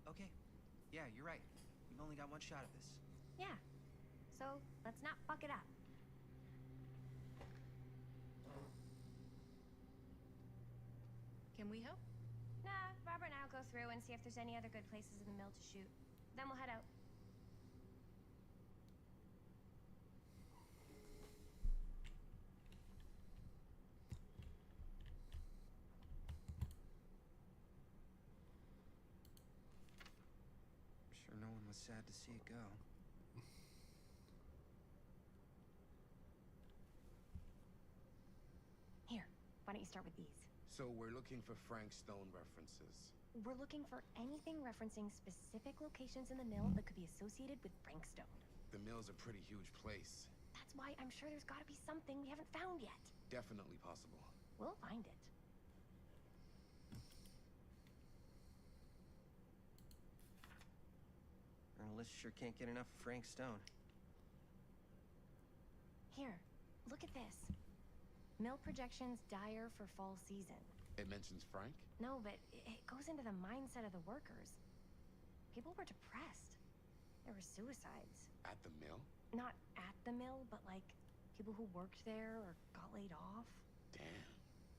Speaker 3: Okay. Yeah, you're right. We've only got one shot at this.
Speaker 2: Yeah. So, let's not fuck it up.
Speaker 8: Can we help?
Speaker 2: Nah, Barbara and I'll go through and see if there's any other good places in the mill to shoot. Then we'll head out.
Speaker 3: Sure no one was sad to see it go.
Speaker 2: Here, why don't you start with these?
Speaker 6: So we're looking for Frank Stone references.
Speaker 2: We're looking for anything referencing specific locations in the mill that could be associated with Frank Stone.
Speaker 6: The mill's a pretty huge place.
Speaker 2: That's why I'm sure there's gotta be something we haven't found yet.
Speaker 6: Definitely possible.
Speaker 2: We'll find it.
Speaker 3: Journalists sure can't get enough of Frank Stone.
Speaker 2: Here, look at this. Mill projections dire for fall season.
Speaker 6: It mentions Frank?
Speaker 2: No, but it goes into the mindset of the workers. People were depressed. There were suicides.
Speaker 6: At the mill?
Speaker 2: Not at the mill, but like people who worked there or got laid off.
Speaker 6: Damn.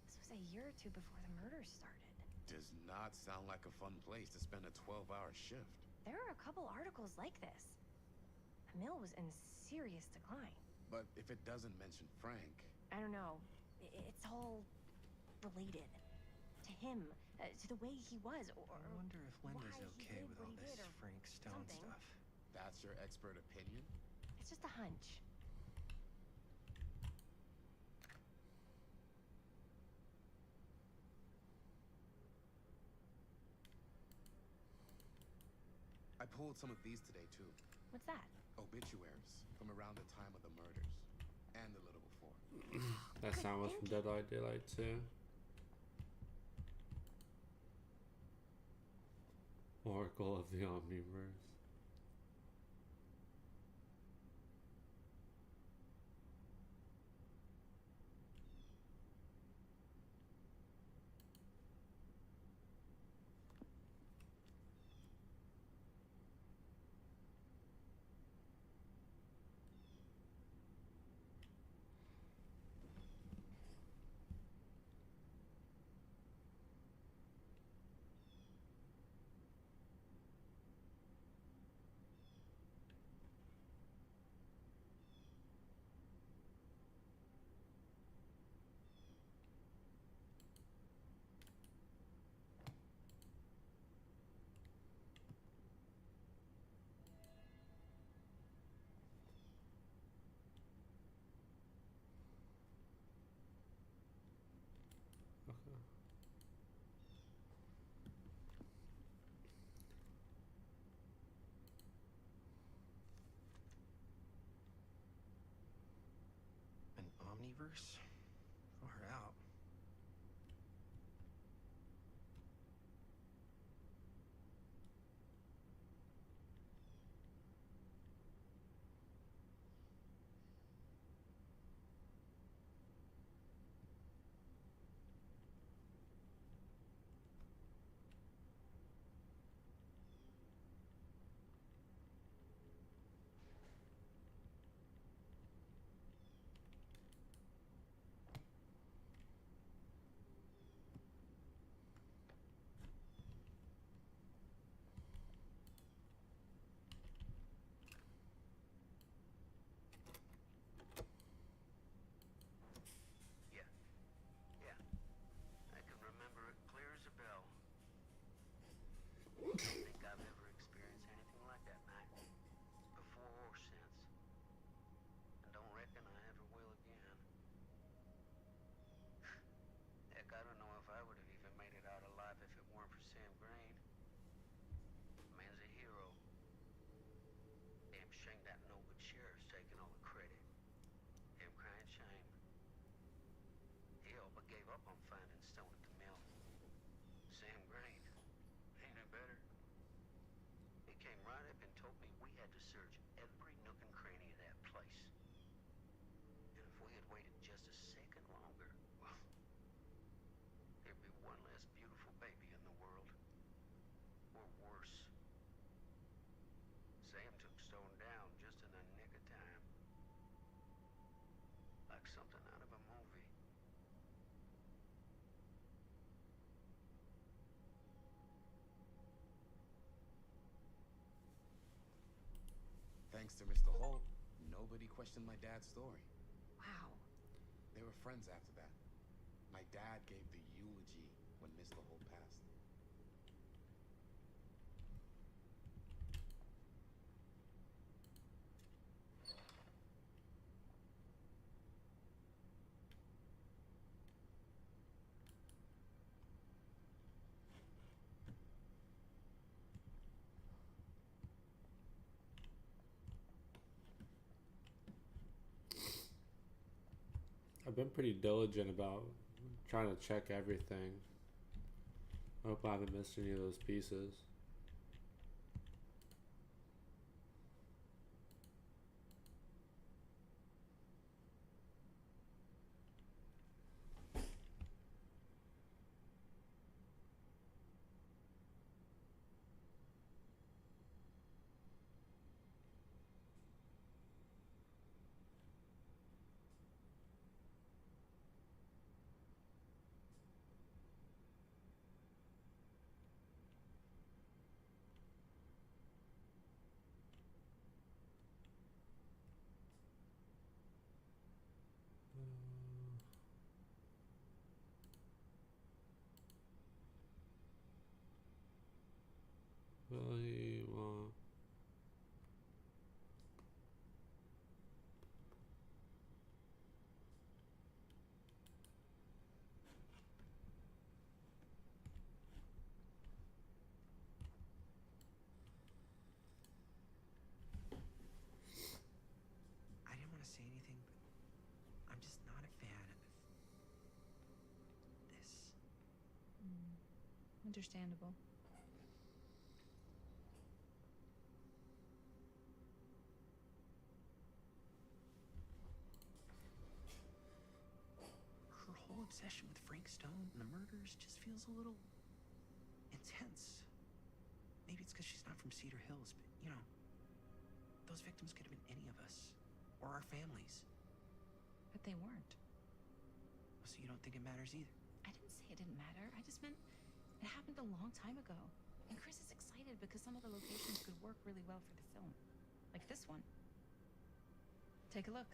Speaker 2: This was a year or two before the murders started.
Speaker 6: Does not sound like a fun place to spend a 12-hour shift.
Speaker 2: There are a couple articles like this. The mill was in serious decline.
Speaker 6: But if it doesn't mention Frank...
Speaker 2: I don't know. It's all related. To him, to the way he was, or
Speaker 3: I wonder if Linda's
Speaker 2: why he
Speaker 3: okay
Speaker 2: did
Speaker 3: with
Speaker 2: what
Speaker 3: all
Speaker 2: he
Speaker 3: this
Speaker 2: did, or
Speaker 3: Frank Stone
Speaker 2: something.
Speaker 3: stuff.
Speaker 6: That's your expert opinion?
Speaker 2: It's just a hunch.
Speaker 6: I pulled some of these today, too.
Speaker 2: What's that?
Speaker 6: Obituaries from around the time of the murders. And a little before.
Speaker 1: That sound was from Dead by Daylight too. Oracle of the Omniverse. Okay.
Speaker 3: An omniverse? Far out.
Speaker 12: gave up on finding Stone at the mill. Sam Green, he knew better. He came right up and told me we had to search every nook and cranny of that place. And if we had waited just a second longer, well, there'd be one less beautiful baby in the world. Or worse. Sam took Stone down just in the nick of time. Like something out of a movie.
Speaker 6: Thanks to Mr. Holt, nobody questioned my dad's story.
Speaker 10: Wow.
Speaker 6: They were friends after that. My dad gave the eulogy when Mr. Holt passed.
Speaker 1: I've been pretty diligent about trying to check everything. I hope I haven't missed any of those pieces. Really want.
Speaker 3: I didn't want to say anything, but I'm just not a fan of this.
Speaker 5: Understandable.
Speaker 3: Her whole obsession with Frank Stone and the murders just feels a little intense. Maybe it's because she's not from Cedar Hills, but you know, those victims could have been any of us or our families.
Speaker 5: But they weren't.
Speaker 3: So you don't think it matters either?
Speaker 5: I didn't say it didn't matter. I just meant it happened a long time ago. And Chris is excited because some of the locations could work really well for the film. Like this one. Take a look.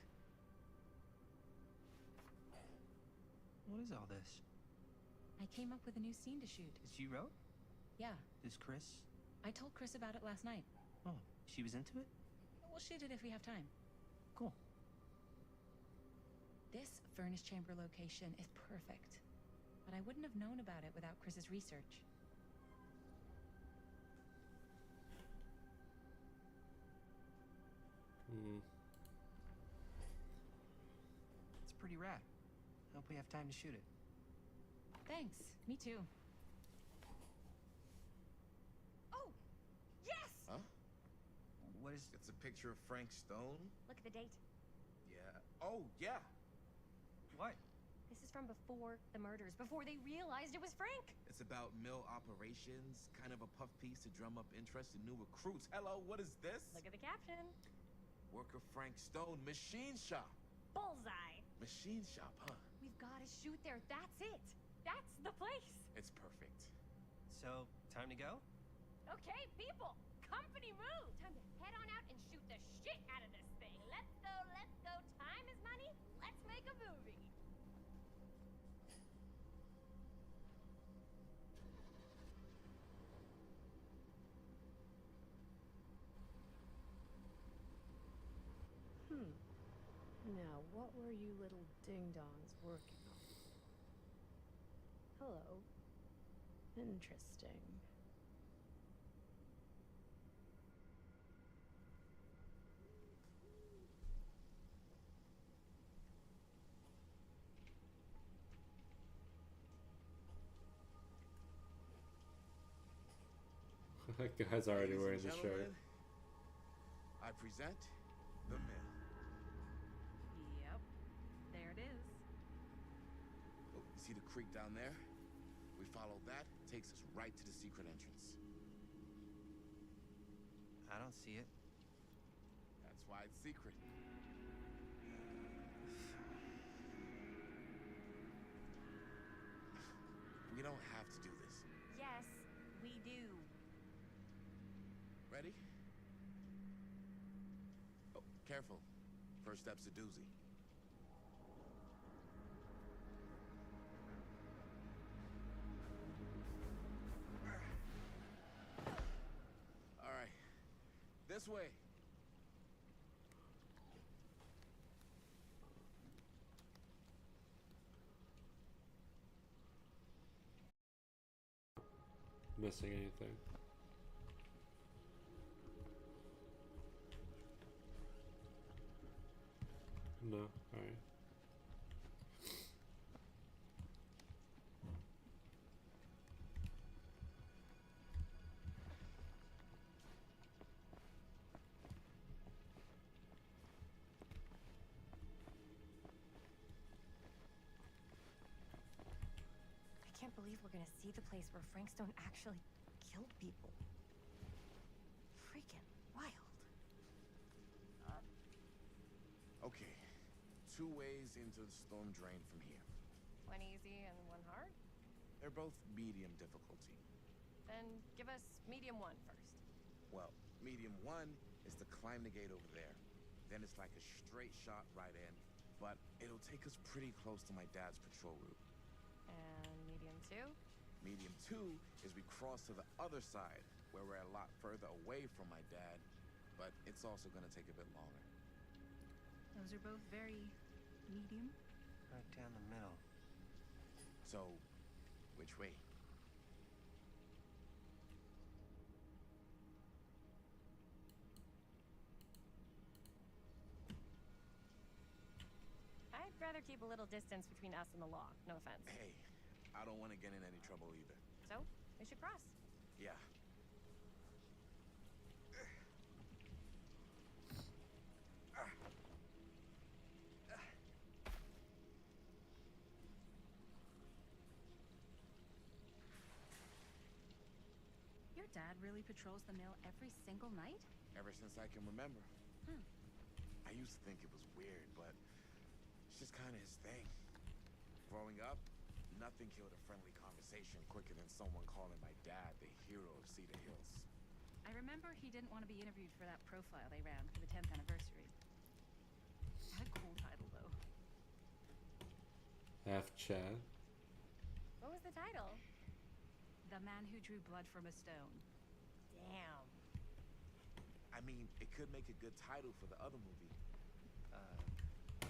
Speaker 3: What is all this?
Speaker 5: I came up with a new scene to shoot.
Speaker 3: That you wrote?
Speaker 5: Yeah.
Speaker 3: Is Chris?
Speaker 5: I told Chris about it last night.
Speaker 3: Oh, she was into it?
Speaker 5: We'll shoot it if we have time.
Speaker 3: Cool.
Speaker 5: This furnace chamber location is perfect. But I wouldn't have known about it without Chris's research.
Speaker 3: It's pretty rad. I hope we have time to shoot it.
Speaker 5: Thanks. Me too.
Speaker 2: Oh! Yes!
Speaker 6: Huh?
Speaker 3: What is...
Speaker 6: It's a picture of Frank Stone?
Speaker 2: Look at the date.
Speaker 6: Yeah. Oh, yeah.
Speaker 3: What?
Speaker 2: This is from before the murders, before they realized it was Frank.
Speaker 6: It's about mill operations, kind of a puff piece to drum up interest in new recruits. Hello, what is this?
Speaker 2: Look at the caption.
Speaker 6: Worker Frank Stone, machine shop.
Speaker 2: Bullseye.
Speaker 6: Machine shop, huh?
Speaker 2: We've got to shoot there. That's it. That's the place.
Speaker 6: It's perfect.
Speaker 3: So, time to go?
Speaker 8: Okay, people, company move. Time to head on out and shoot the shit out of this thing. Let's go, let's go. Time is money. Let's make a movie.
Speaker 4: Now, what were you little ding-dongs working on? Hello. Interesting.
Speaker 1: That guy's already wearing the shirt.
Speaker 6: I present the mill.
Speaker 5: Yep. There it is.
Speaker 6: Oh, you see the creek down there? We follow that, takes us right to the secret entrance.
Speaker 3: I don't see it.
Speaker 6: That's why it's secret. We don't have to do this.
Speaker 2: Yes, we do.
Speaker 6: Ready? Oh, careful. First step's a doozy. All right. This way.
Speaker 1: Missing anything? No. All right.
Speaker 2: I can't believe we're gonna see the place where Frank Stone actually killed people. Freaking wild.
Speaker 6: Okay. 2 ways into the storm drain from here.
Speaker 8: One easy and one hard?
Speaker 6: They're both medium difficulty.
Speaker 8: Then give us medium one first.
Speaker 6: Well, medium 1 is to climb the gate over there. Then it's like a straight shot right in, but it'll take us pretty close to my dad's patrol route.
Speaker 8: And medium two?
Speaker 6: Medium 2 is we cross to the other side, where we're a lot further away from my dad, but it's also gonna take a bit longer.
Speaker 5: Those are both very medium.
Speaker 3: Right down the middle.
Speaker 6: So, which way?
Speaker 8: I'd rather keep a little distance between us and the law. No offense.
Speaker 6: Hey, I don't want to get in any trouble either.
Speaker 8: So, we should cross.
Speaker 6: Yeah.
Speaker 5: Your dad really patrols the mill every single night?
Speaker 6: Ever since I can remember.
Speaker 5: Hmm.
Speaker 6: I used to think it was weird, but it's just kind of his thing. Growing up, nothing killed a friendly conversation quicker than someone calling my dad the hero of Cedar Hills.
Speaker 5: I remember he didn't want to be interviewed for that profile they ran for the 10th anniversary. What a cool title, though.
Speaker 1: Half Chad.
Speaker 8: What was the title?
Speaker 5: The Man Who Drew Blood from a Stone.
Speaker 8: Damn.
Speaker 6: I mean, it could make a good title for the other movie.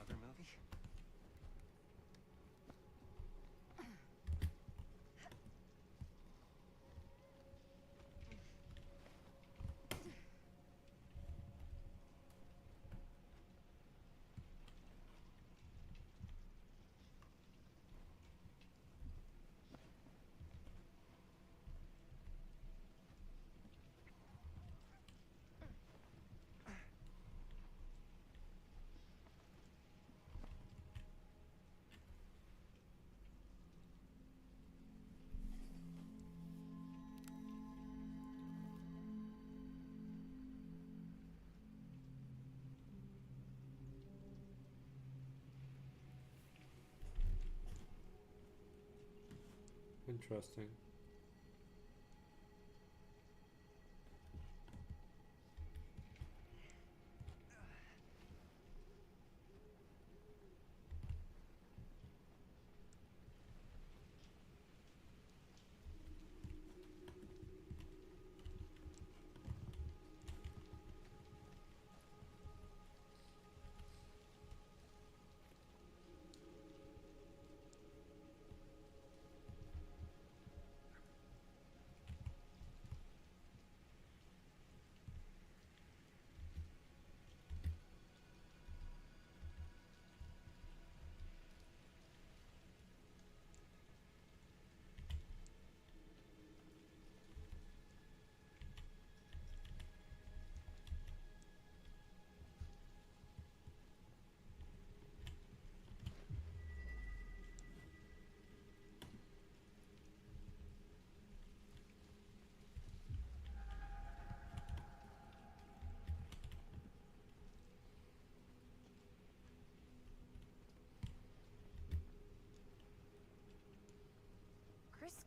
Speaker 3: Other movie?
Speaker 1: Interesting.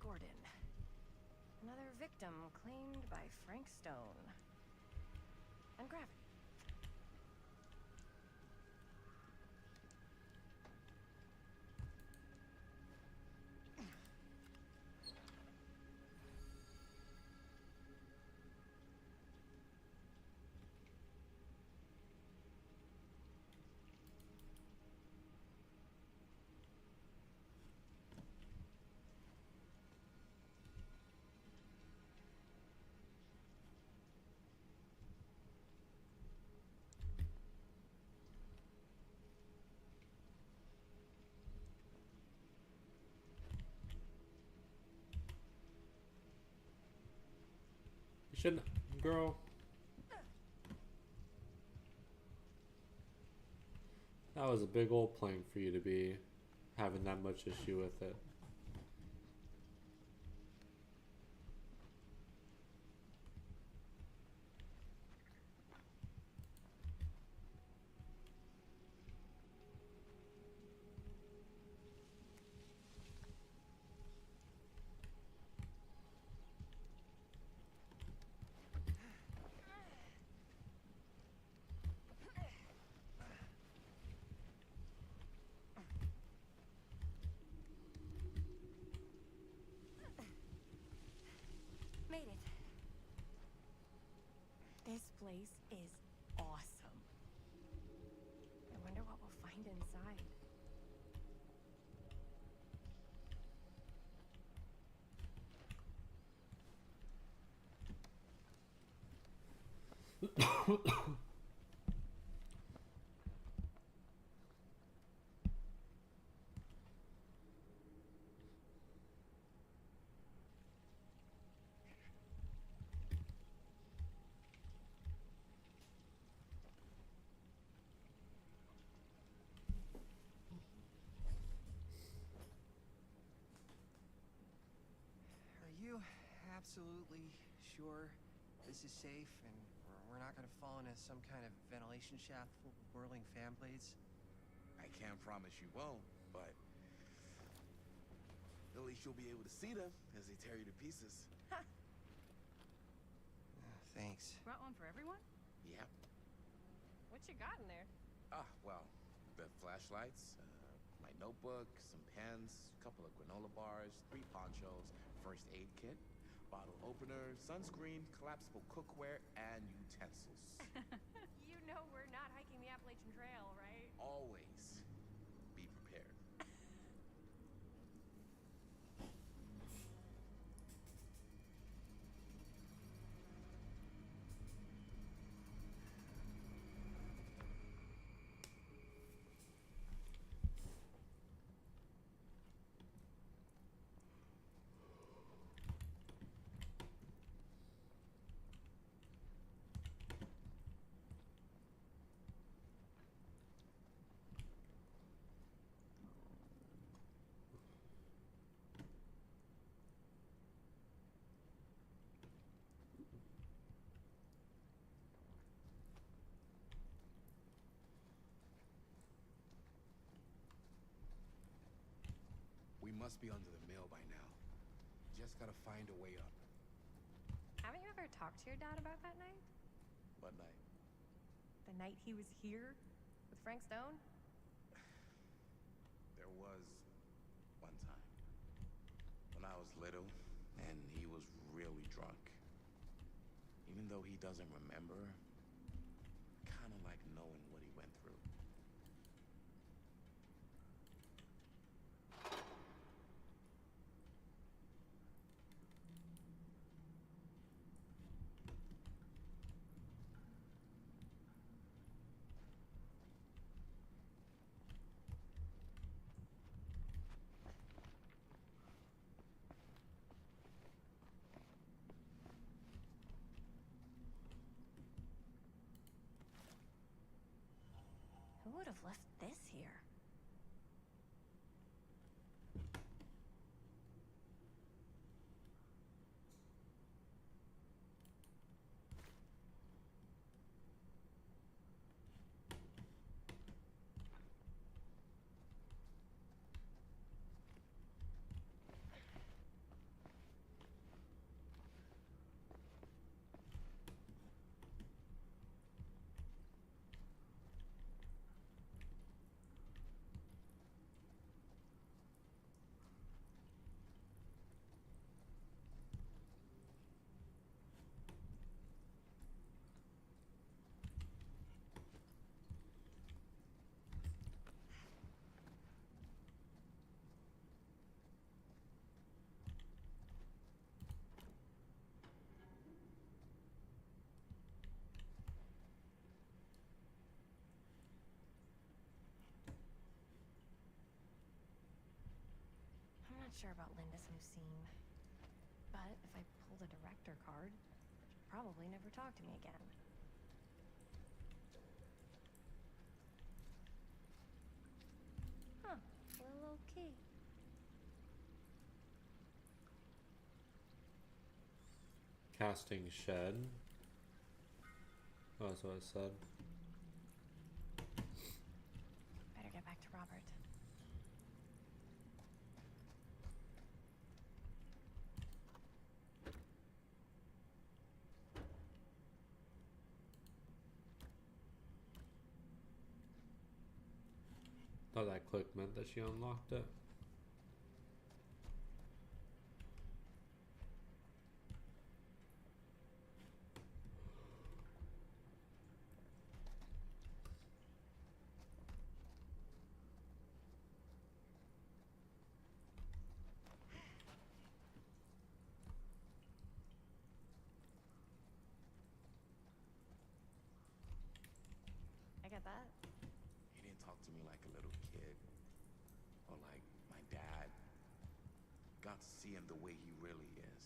Speaker 2: Gordon. Another victim claimed by Frank Stone. And gravity.
Speaker 1: You shouldn't, girl. That was a big old plank for you to be having that much issue with it.
Speaker 2: Made it. This place is awesome. I wonder what we'll find inside.
Speaker 11: Are you absolutely sure this is safe and we're not gonna fall into some kind of ventilation shaft full of whirling fan blades?
Speaker 6: I can't promise you won't, but at least you'll be able to see them as they tear you to pieces.
Speaker 11: Thanks.
Speaker 5: Brought one for everyone?
Speaker 6: Yep.
Speaker 8: What you got in there?
Speaker 6: Well, the flashlights, my notebook, some pens, a couple of granola bars, 3 ponchos, first aid kit, bottle opener, sunscreen, collapsible cookware, and utensils.
Speaker 8: You know we're not hiking the Appalachian Trail, right?
Speaker 6: Always be prepared. We must be under the mill by now. Just gotta find a way up.
Speaker 2: Haven't you ever talked to your dad about that night?
Speaker 6: What night?
Speaker 2: The night he was here with Frank Stone?
Speaker 6: There was one time when I was little and he was really drunk. Even though he doesn't remember, I kind of like knowing what he went through.
Speaker 2: Who would have left this here? not sure about Linda's new scene. But if I pull the director card, she'll probably never talk to me again. Huh. Little key.
Speaker 1: Casting shed. Oh, that's what it said.
Speaker 2: Better get back to Robert.
Speaker 1: Thought that click meant that she unlocked it.
Speaker 2: I get that.
Speaker 6: He didn't talk to me like a little kid. Or like my dad. Got to see him the way he really is.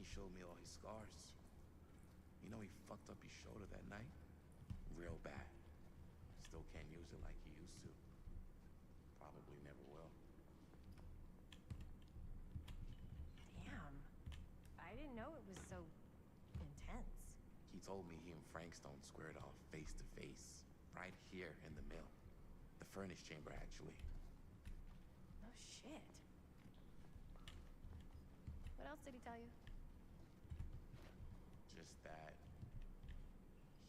Speaker 6: He showed me all his scars. You know he fucked up his shoulder that night? Real bad. Still can't use it like he used to. Probably never will.
Speaker 2: Damn. I didn't know it was so intense.
Speaker 6: He told me he and Frankstone squared off face to face. Right here in the mill. The furnace chamber, actually.
Speaker 2: Oh, shit.
Speaker 8: What else did he tell you?
Speaker 6: Just that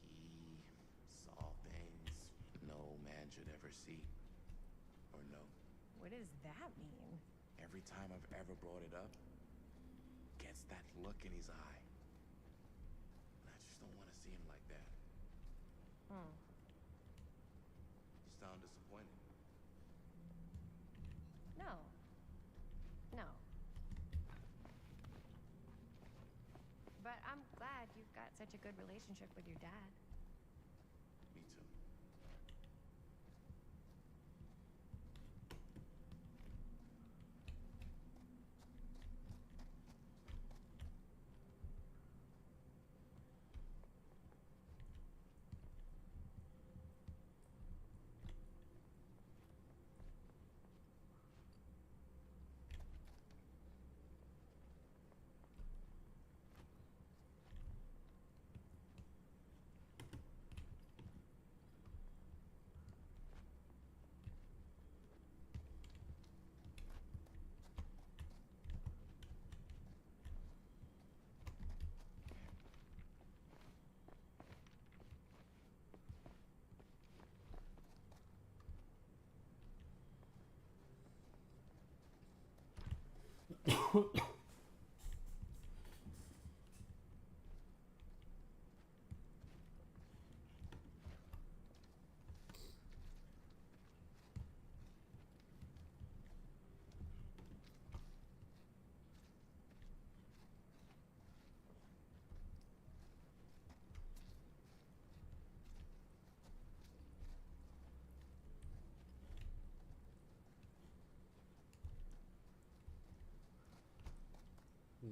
Speaker 6: he saw things no man should ever see or know.
Speaker 2: What does that mean?
Speaker 6: Every time I've ever brought it up, gets that look in his eye. And I just don't want to see him like that.
Speaker 2: Hmm.
Speaker 6: You sound disappointed.
Speaker 2: No. No. But I'm glad you've got such a good relationship with your dad.
Speaker 6: Me too.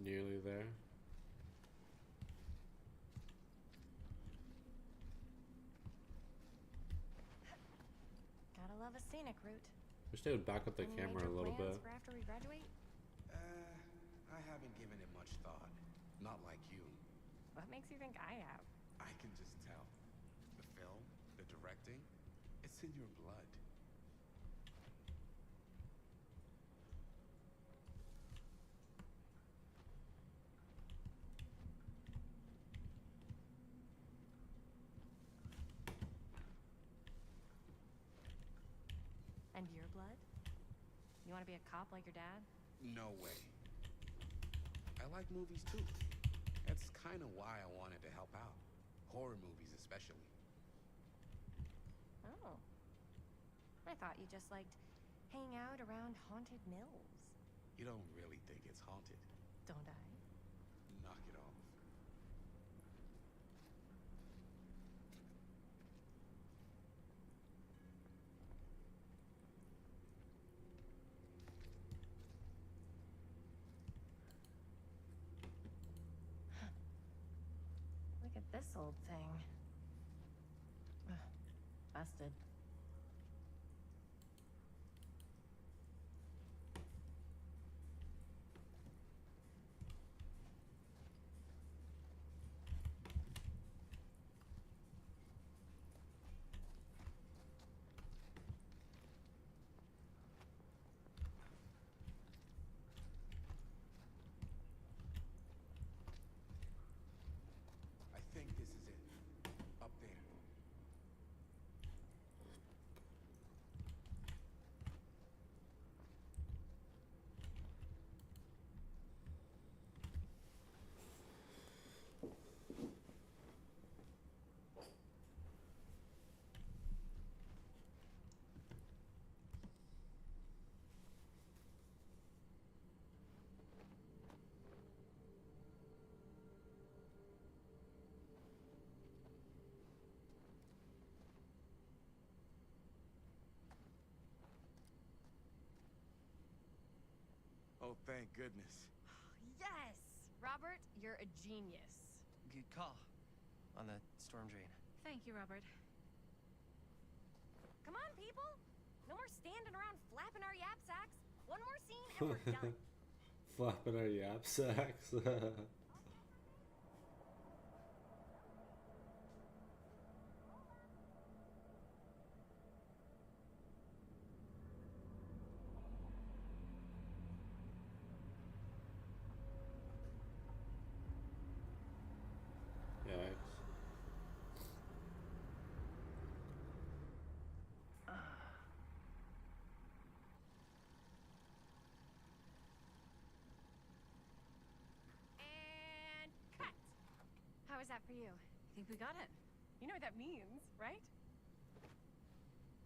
Speaker 1: Nearly there.
Speaker 2: Gotta love a scenic route.
Speaker 1: Wish they would back up the
Speaker 2: Any
Speaker 1: camera
Speaker 2: major
Speaker 1: a little
Speaker 2: plans
Speaker 1: bit.
Speaker 2: for after we graduate?
Speaker 6: I haven't given it much thought. Not like you.
Speaker 2: What makes you think I have?
Speaker 6: I can just tell. The film, the directing, it's in your blood.
Speaker 2: And your blood? You want to be a cop like your dad?
Speaker 6: No way. I like movies too. That's kind of why I wanted to help out. Horror movies especially.
Speaker 2: Oh. I thought you just liked hanging out around haunted mills.
Speaker 6: You don't really think it's haunted.
Speaker 2: Don't I?
Speaker 6: Knock it off.
Speaker 2: this old thing? Ugh, busted.
Speaker 6: I think this is it. Up there. Oh, thank goodness.
Speaker 8: Yes! Robert, you're a genius.
Speaker 11: Good call on the storm drain.
Speaker 5: Thank you, Robert.
Speaker 8: Come on, people! No more standing around flapping our yap sacks. One more scene and we're done.
Speaker 1: Flapping our yap sacks. Yikes.
Speaker 8: And cut! How was that for you?
Speaker 5: I think we got it.
Speaker 8: You know what that means, right?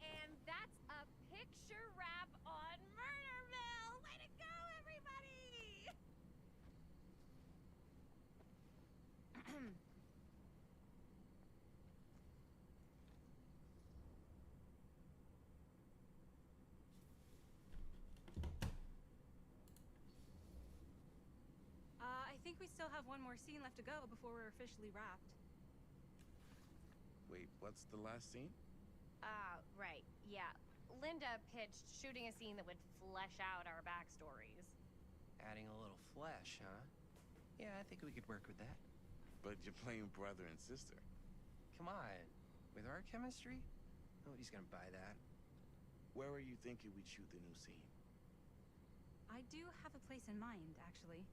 Speaker 8: And that's a picture wrap on Murderville! Way to go, everybody!
Speaker 5: I think we still have one more scene left to go before we're officially wrapped.
Speaker 6: Wait, what's the last scene?
Speaker 8: Right, yeah. Linda pitched shooting a scene that would flesh out our backstories.
Speaker 11: Adding a little flesh, huh? Yeah, I think we could work with that.
Speaker 6: But you're playing brother and sister.
Speaker 11: Come on. With our chemistry, nobody's gonna buy that.
Speaker 6: Where are you thinking we'd shoot the new scene?
Speaker 5: I do have a place in mind, actually.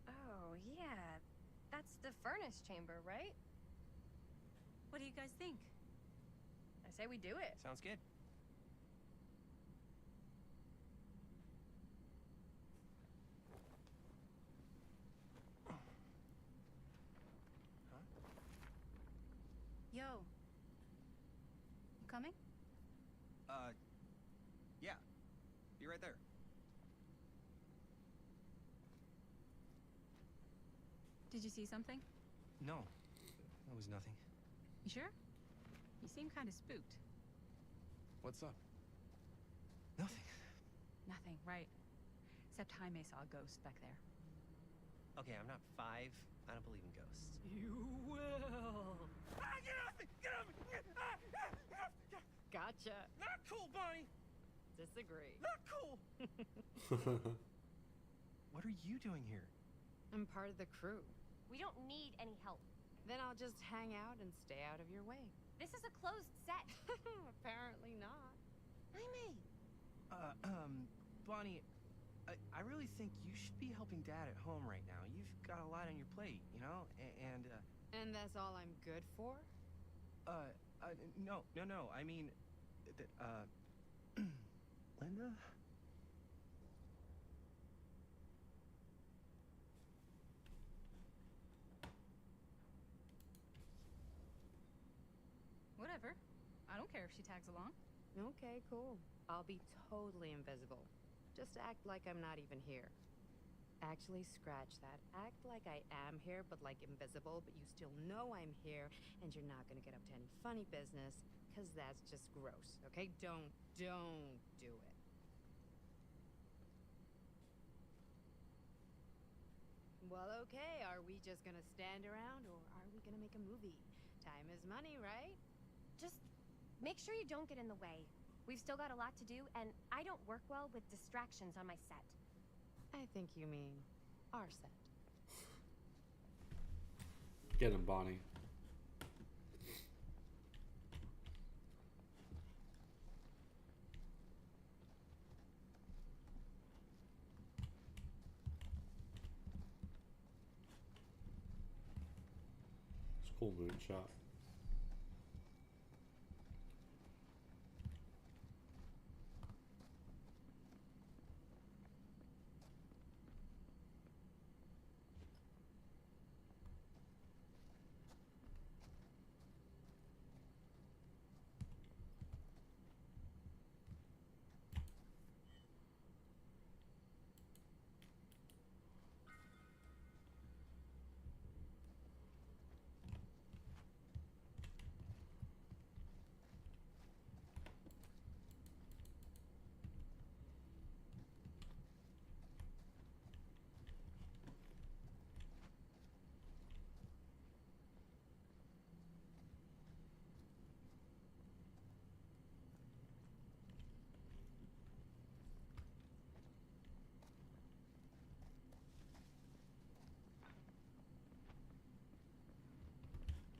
Speaker 8: Oh, yeah. That's the furnace chamber, right?
Speaker 5: What do you guys think?
Speaker 8: I say we do it.
Speaker 11: Sounds good.
Speaker 5: Yo. You coming?
Speaker 11: Yeah. Be right there.
Speaker 5: Did you see something?
Speaker 11: No. That was nothing.
Speaker 5: You sure? You seem kind of spooked.
Speaker 6: What's up?
Speaker 11: Nothing.
Speaker 5: Nothing, right. Except Jaime saw a ghost back there.
Speaker 11: Okay, I'm not 5. I don't believe in ghosts.
Speaker 5: You will.
Speaker 11: Ah, get off me! Get off me!
Speaker 8: Gotcha.
Speaker 11: Not cool, Bonnie!
Speaker 8: Disagree.
Speaker 11: Not cool! What are you doing here?
Speaker 10: I'm part of the crew.
Speaker 8: We don't need any help.
Speaker 10: Then I'll just hang out and stay out of your way.
Speaker 8: This is a closed set.
Speaker 10: Apparently not.
Speaker 8: Jaime!
Speaker 11: Bonnie, I really think you should be helping Dad at home right now. You've got a lot on your plate, you know?
Speaker 10: And that's all I'm good for?
Speaker 11: No. I mean, Linda?
Speaker 5: Whatever. I don't care if she tags along.
Speaker 10: Okay, cool. I'll be totally invisible. Just act like I'm not even here. Actually, scratch that. Act like I am here, but like invisible, but you still know I'm here, and you're not gonna get up to any funny business, because that's just gross, okay? Don't do it. Well, okay, are we just gonna stand around or are we gonna make a movie? Time is money, right?
Speaker 2: Just make sure you don't get in the way. We've still got a lot to do, and I don't work well with distractions on my set.
Speaker 10: I think you mean our set.
Speaker 1: Get him, Bonnie. It's a cool moonshot.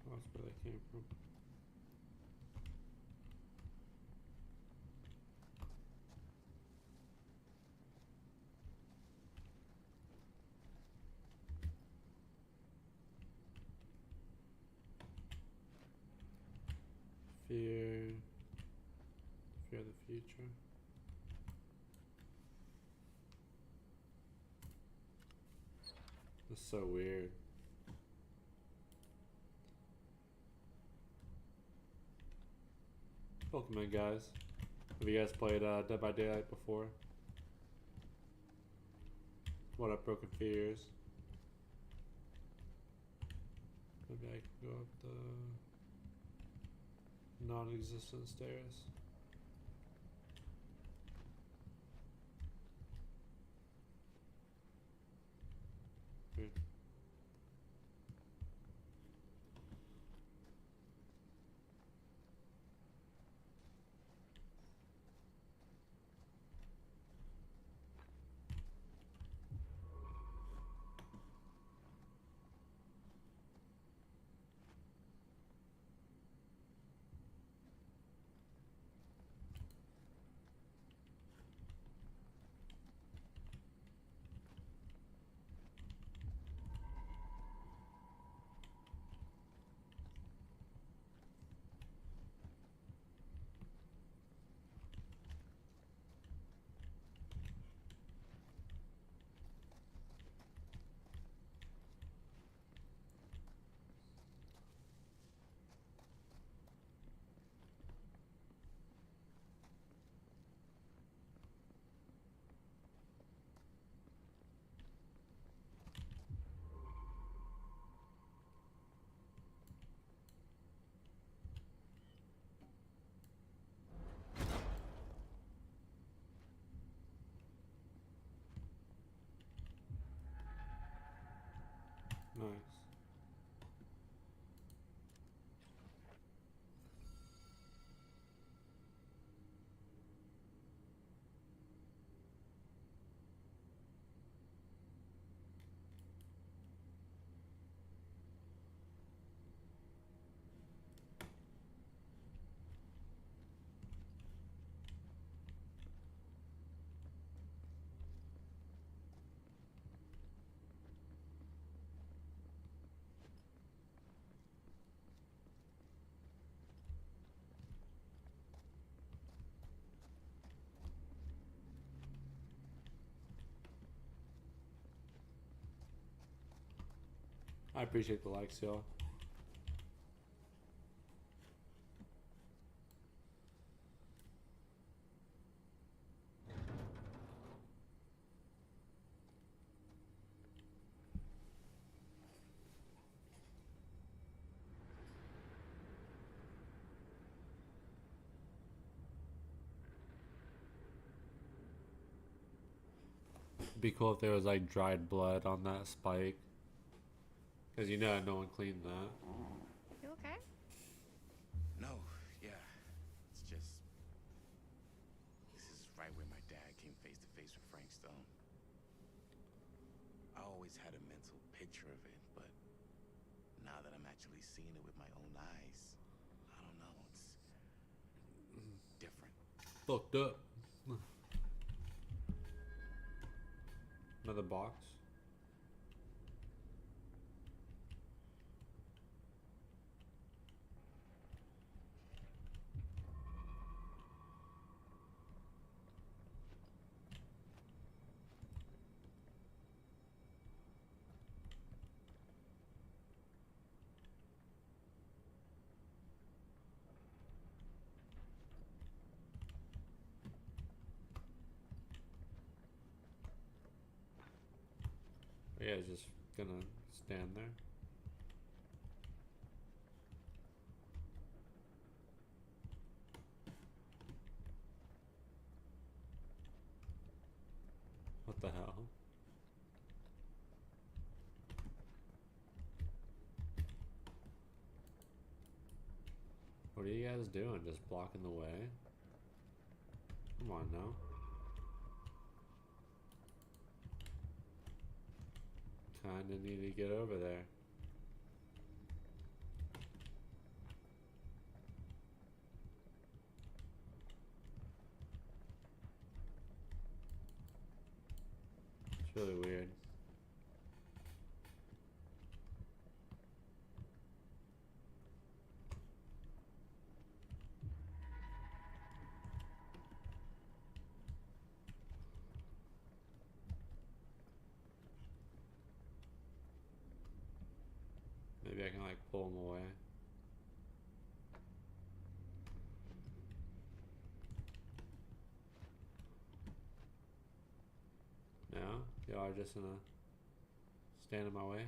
Speaker 1: That's where they came from. Fear the future. That's so weird. Welcome in, guys. Have you guys played Dead by Daylight before? What up, Broken Fears? Maybe I can go up the non-existent stairs. Weird. Nice. I appreciate the likes, y'all. be cool if there was like dried blood on that spike. Because you know no one cleaned that.
Speaker 8: You okay?
Speaker 6: No, yeah. It's just... This is right where my dad came face to face with Frank Stone. I always had a mental picture of it, but now that I'm actually seeing it with my own eyes, I don't know, it's different.
Speaker 1: Fucked up. Another box. Yeah, it's just gonna stand there. What the hell? What are you guys doing? Just blocking the way? Come on now. Kinda need to get over there. It's really weird. Maybe I can like pull them away. No? Y'all are just gonna stand in my way?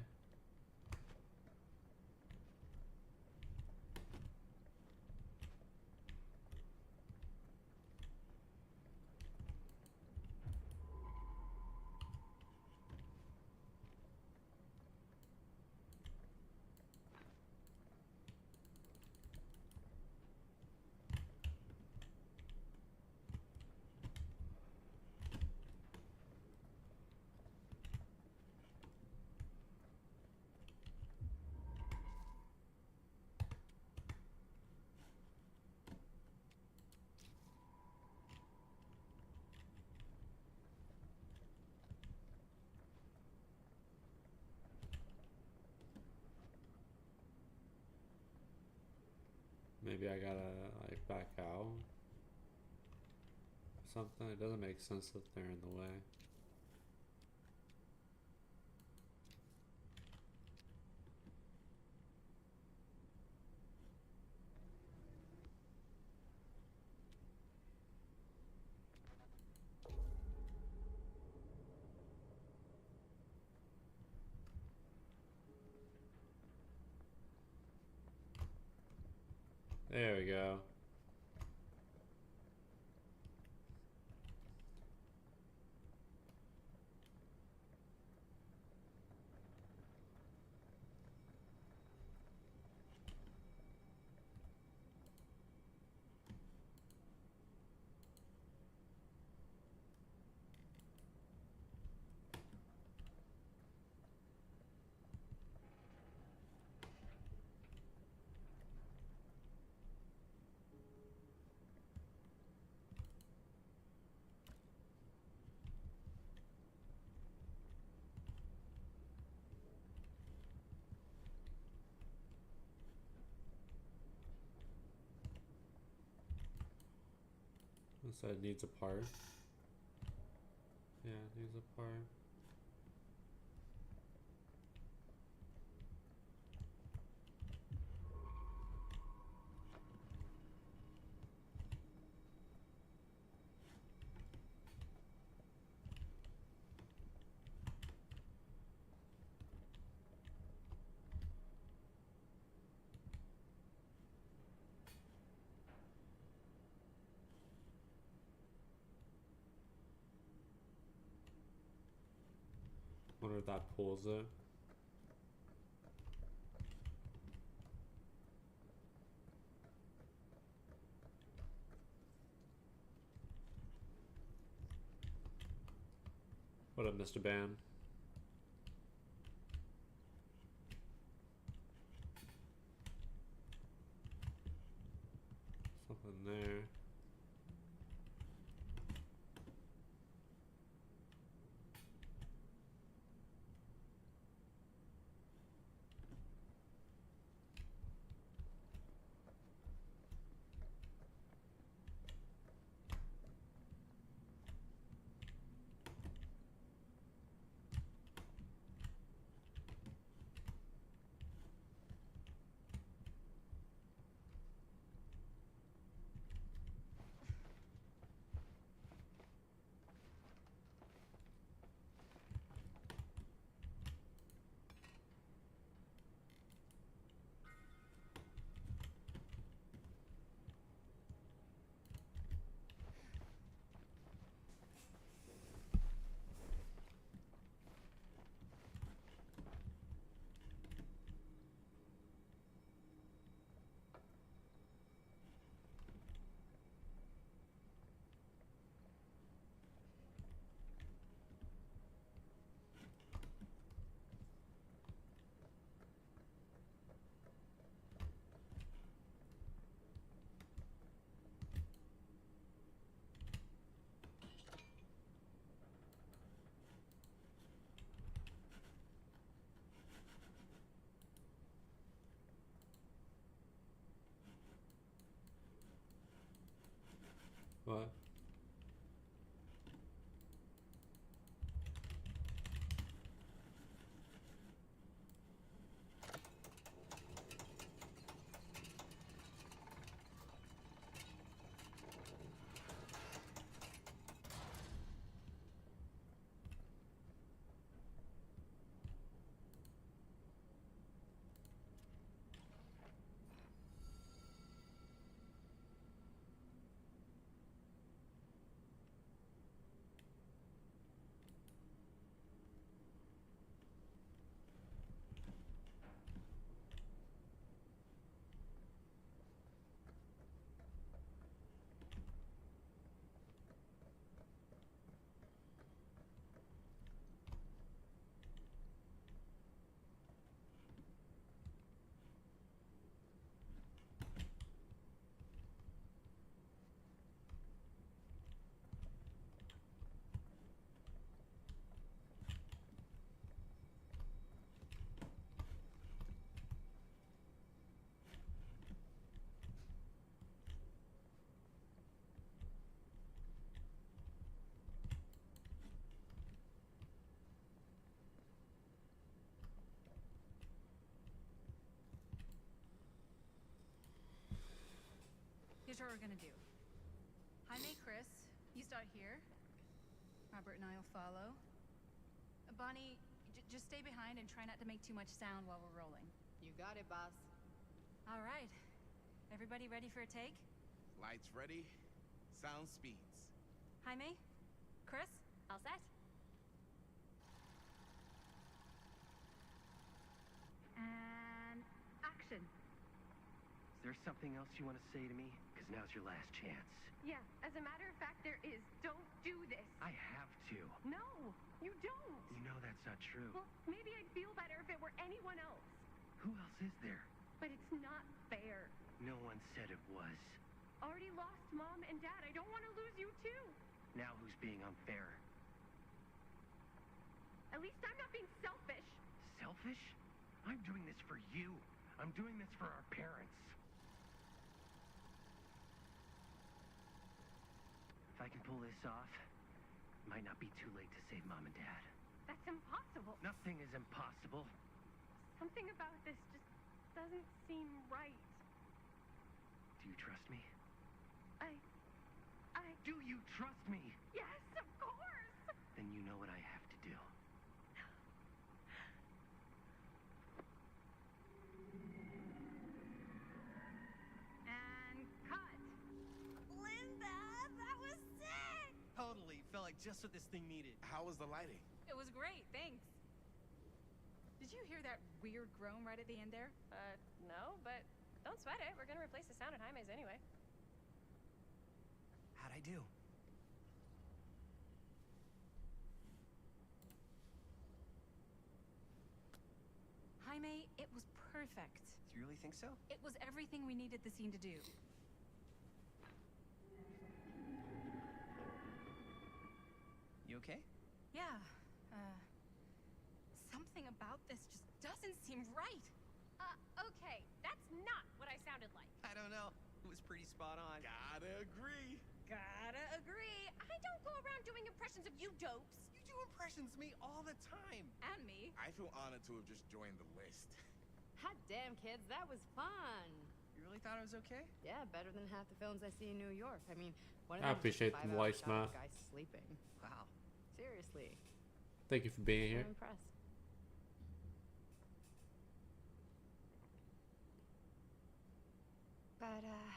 Speaker 1: Maybe I gotta like back out or something. It doesn't make sense if they're in the way. There we go. So it needs a part. Yeah, it needs a part. wonder if that pulls it. What up, Mr. Ban? Something there. What?
Speaker 5: Here's what we're gonna do. Jaime, Chris, you start here. Robert and I'll follow. Bonnie, just stay behind and try not to make too much sound while we're rolling.
Speaker 9: You got it, boss.
Speaker 5: All right. Everybody ready for a take?
Speaker 6: Lights ready, sound speeds.
Speaker 5: Jaime? Chris?
Speaker 8: All set?
Speaker 5: And action.
Speaker 11: Is there something else you want to say to me? Because now's your last chance.
Speaker 4: Yeah, as a matter of fact, there is. Don't do this.
Speaker 11: I have to.
Speaker 4: No, you don't.
Speaker 11: You know that's not true.
Speaker 4: Well, maybe I'd feel better if it were anyone else.
Speaker 11: Who else is there?
Speaker 4: But it's not fair.
Speaker 11: No one said it was.
Speaker 4: Already lost Mom and Dad. I don't want to lose you too.
Speaker 11: Now who's being unfair?
Speaker 4: At least I'm not being selfish.
Speaker 11: Selfish? I'm doing this for you. I'm doing this for our parents. If I can pull this off, it might not be too late to save Mom and Dad.
Speaker 4: That's impossible.
Speaker 11: Nothing is impossible.
Speaker 4: Something about this just doesn't seem right.
Speaker 11: Do you trust me?
Speaker 4: I...
Speaker 11: Do you trust me?
Speaker 4: Yes, of course!
Speaker 11: Then you know what I have to do.
Speaker 5: And cut.
Speaker 8: Linda, that was sick!
Speaker 13: Totally. Felt like just what this thing needed.
Speaker 6: How was the lighting?
Speaker 5: It was great, thanks. Did you hear that weird groan right at the end there?
Speaker 8: No, but don't sweat it. We're gonna replace the sound at Jaime's anyway.
Speaker 3: How'd I do?
Speaker 5: Jaime, it was perfect.
Speaker 3: Do you really think so?
Speaker 5: It was everything we needed the scene to do.
Speaker 3: You okay?
Speaker 5: Yeah, something about this just doesn't seem right.
Speaker 8: Okay, that's not what I sounded like.
Speaker 3: I don't know. It was pretty spot on.
Speaker 6: Gotta agree.
Speaker 8: Gotta agree. I don't go around doing impressions of you dopes.
Speaker 3: You do impressions of me all the time.
Speaker 5: And me.
Speaker 6: I feel honored to have just joined the list.
Speaker 13: Hot damn, kids, that was fun.
Speaker 3: You really thought it was okay?
Speaker 13: Yeah, better than half the films I see in New York. I mean, one of
Speaker 1: I
Speaker 13: them was just
Speaker 1: appreciate
Speaker 13: a
Speaker 1: the
Speaker 13: 5-hour
Speaker 1: voice,
Speaker 13: shot of
Speaker 1: Ma.
Speaker 13: a guy sleeping.
Speaker 3: Wow.
Speaker 13: Seriously.
Speaker 1: Thank you for being here.
Speaker 13: I'm impressed.
Speaker 10: But, I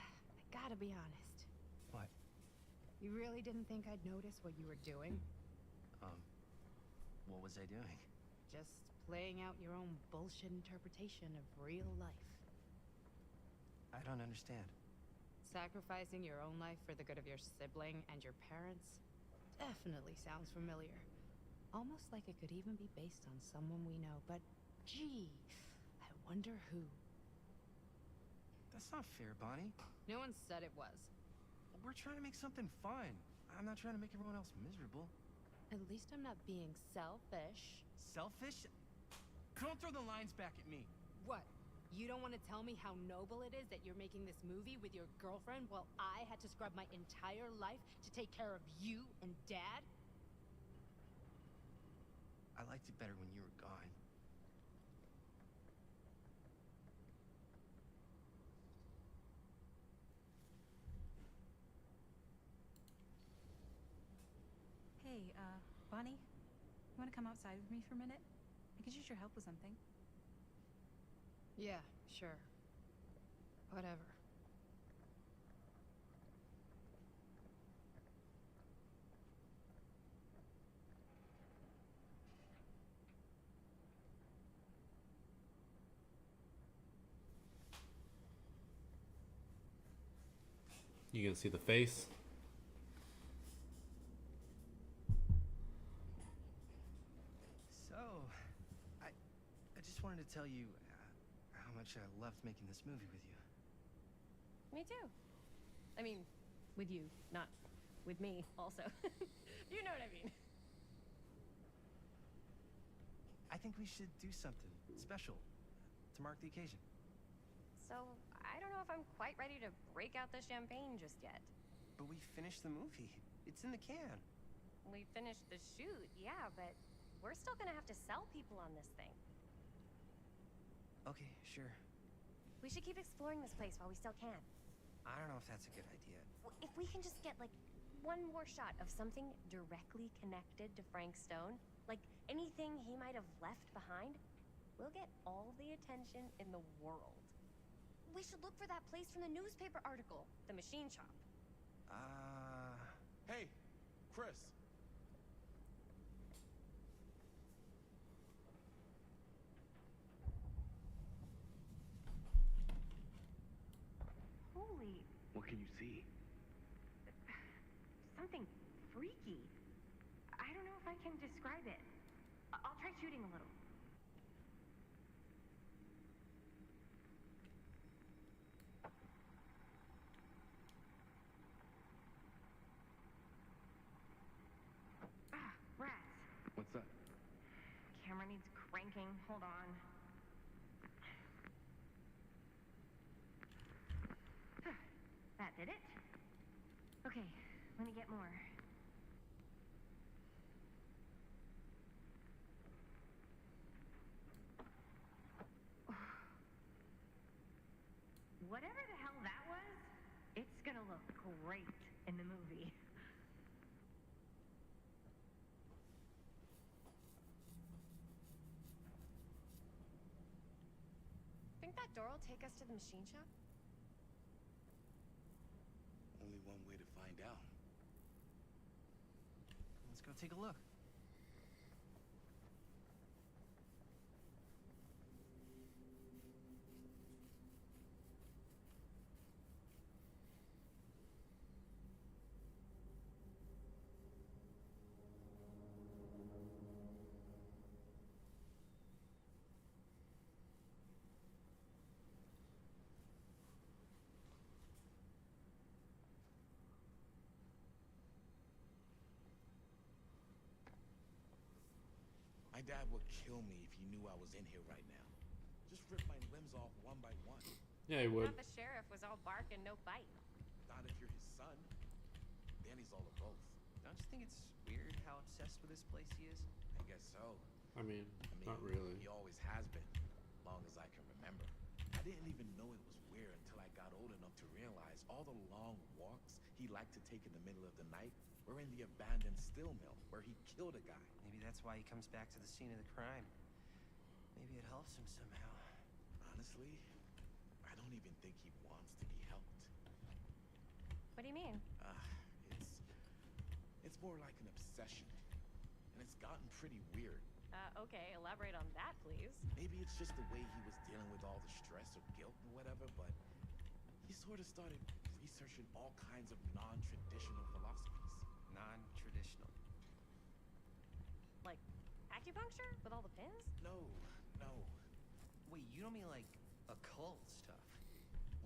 Speaker 10: gotta be honest.
Speaker 3: What?
Speaker 10: You really didn't think I'd notice what you were doing?
Speaker 3: What was I doing?
Speaker 10: Just playing out your own bullshit interpretation of real life.
Speaker 3: I don't understand.
Speaker 10: Sacrificing your own life for the good of your sibling and your parents definitely sounds familiar. Almost like it could even be based on someone we know, but gee, I wonder who.
Speaker 3: That's not fair, Bonnie.
Speaker 13: No one said it was.
Speaker 3: We're trying to make something fun. I'm not trying to make everyone else miserable.
Speaker 10: At least I'm not being selfish.
Speaker 3: Selfish? Don't throw the lines back at me.
Speaker 13: What? You don't want to tell me how noble it is that you're making this movie with your girlfriend while I had to scrub my entire life to take care of you and Dad?
Speaker 3: I liked it better when you were gone.
Speaker 5: Hey, Bonnie, you want to come outside with me for a minute? I could use your help with something.
Speaker 10: Yeah, sure. Whatever.
Speaker 1: You can see the face.
Speaker 3: So, I just wanted to tell you how much I loved making this movie with you.
Speaker 8: Me too. I mean, with you, not with me, also. You know what I mean.
Speaker 3: I think we should do something special to mark the occasion.
Speaker 8: So, I don't know if I'm quite ready to break out the champagne just yet.
Speaker 3: But we finished the movie. It's in the can.
Speaker 8: We finished the shoot, yeah, but we're still gonna have to sell people on this thing.
Speaker 3: Okay, sure.
Speaker 8: We should keep exploring this place while we still can.
Speaker 3: I don't know if that's a good idea.
Speaker 8: If we can just get, like, one more shot of something directly connected to Frank Stone, like anything he might have left behind, we'll get all the attention in the world. We should look for that place from the newspaper article, the machine shop.
Speaker 6: Hey, Chris.
Speaker 8: Holy,
Speaker 6: What can you see?
Speaker 8: something freaky. I don't know if I can describe it. I'll try shooting a little. Ah, rats.
Speaker 6: What's that?
Speaker 8: Camera needs cranking. Hold on. That did it. Okay, let me get more. Whatever the hell that was, it's gonna look great in the movie. Think that door will take us to the machine shop?
Speaker 6: Only one way to find out.
Speaker 3: Let's go take a look.
Speaker 6: My dad would kill me if he knew I was in here right now. Just rip my limbs off one by one.
Speaker 1: Yeah, he would.
Speaker 8: Not the sheriff was all bark and no bite.
Speaker 6: Not if you're his son. Danny's all of both.
Speaker 11: Don't you think it's weird how obsessed with this place he is?
Speaker 6: I guess so.
Speaker 1: I mean, not really.
Speaker 6: He always has been, long as I can remember. I didn't even know it was weird until I got old enough to realize all the long walks he liked to take in the middle of the night were in the abandoned steel mill where he killed a guy.
Speaker 14: Maybe that's why he comes back to the scene of the crime. Maybe it helps him somehow.
Speaker 6: Honestly, I don't even think he wants to be helped.
Speaker 8: What do you mean?
Speaker 6: It's more like an obsession. And it's gotten pretty weird.
Speaker 8: Okay, elaborate on that, please.
Speaker 6: Maybe it's just the way he was dealing with all the stress or guilt and whatever, but he sort of started researching all kinds of non-traditional philosophies.
Speaker 14: Non-traditional?
Speaker 8: Like acupuncture with all the pins?
Speaker 6: No.
Speaker 14: Wait, you don't mean like occult stuff?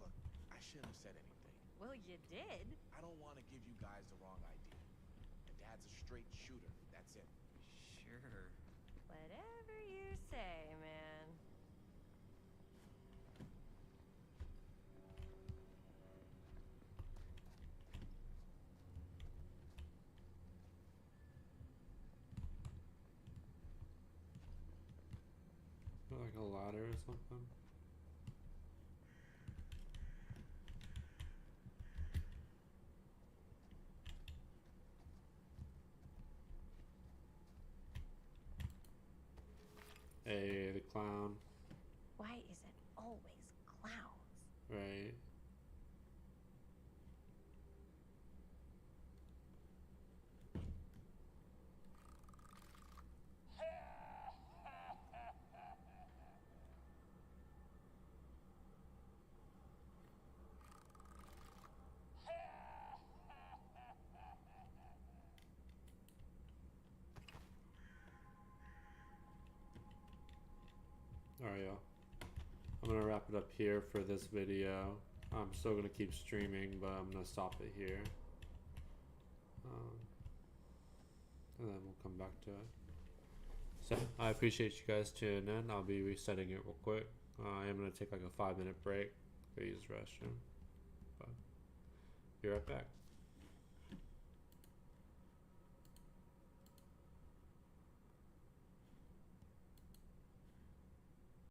Speaker 6: Look, I shouldn't have said anything.
Speaker 8: Well, you did.
Speaker 6: I don't want to give you guys the wrong idea. And Dad's a straight shooter. That's it.
Speaker 14: Sure.
Speaker 8: Whatever you say, man.
Speaker 1: Like a ladder or something. Hey, the clown.
Speaker 2: Why is it always clowns?
Speaker 1: Right. Alright, y'all. I'm gonna wrap it up here for this video. I'm still gonna keep streaming, but I'm gonna stop it here. And then we'll come back to it. So, I appreciate you guys tuning in. I'll be resetting it real quick. I am gonna take like a 5-minute break. Go use the restroom. But be right back.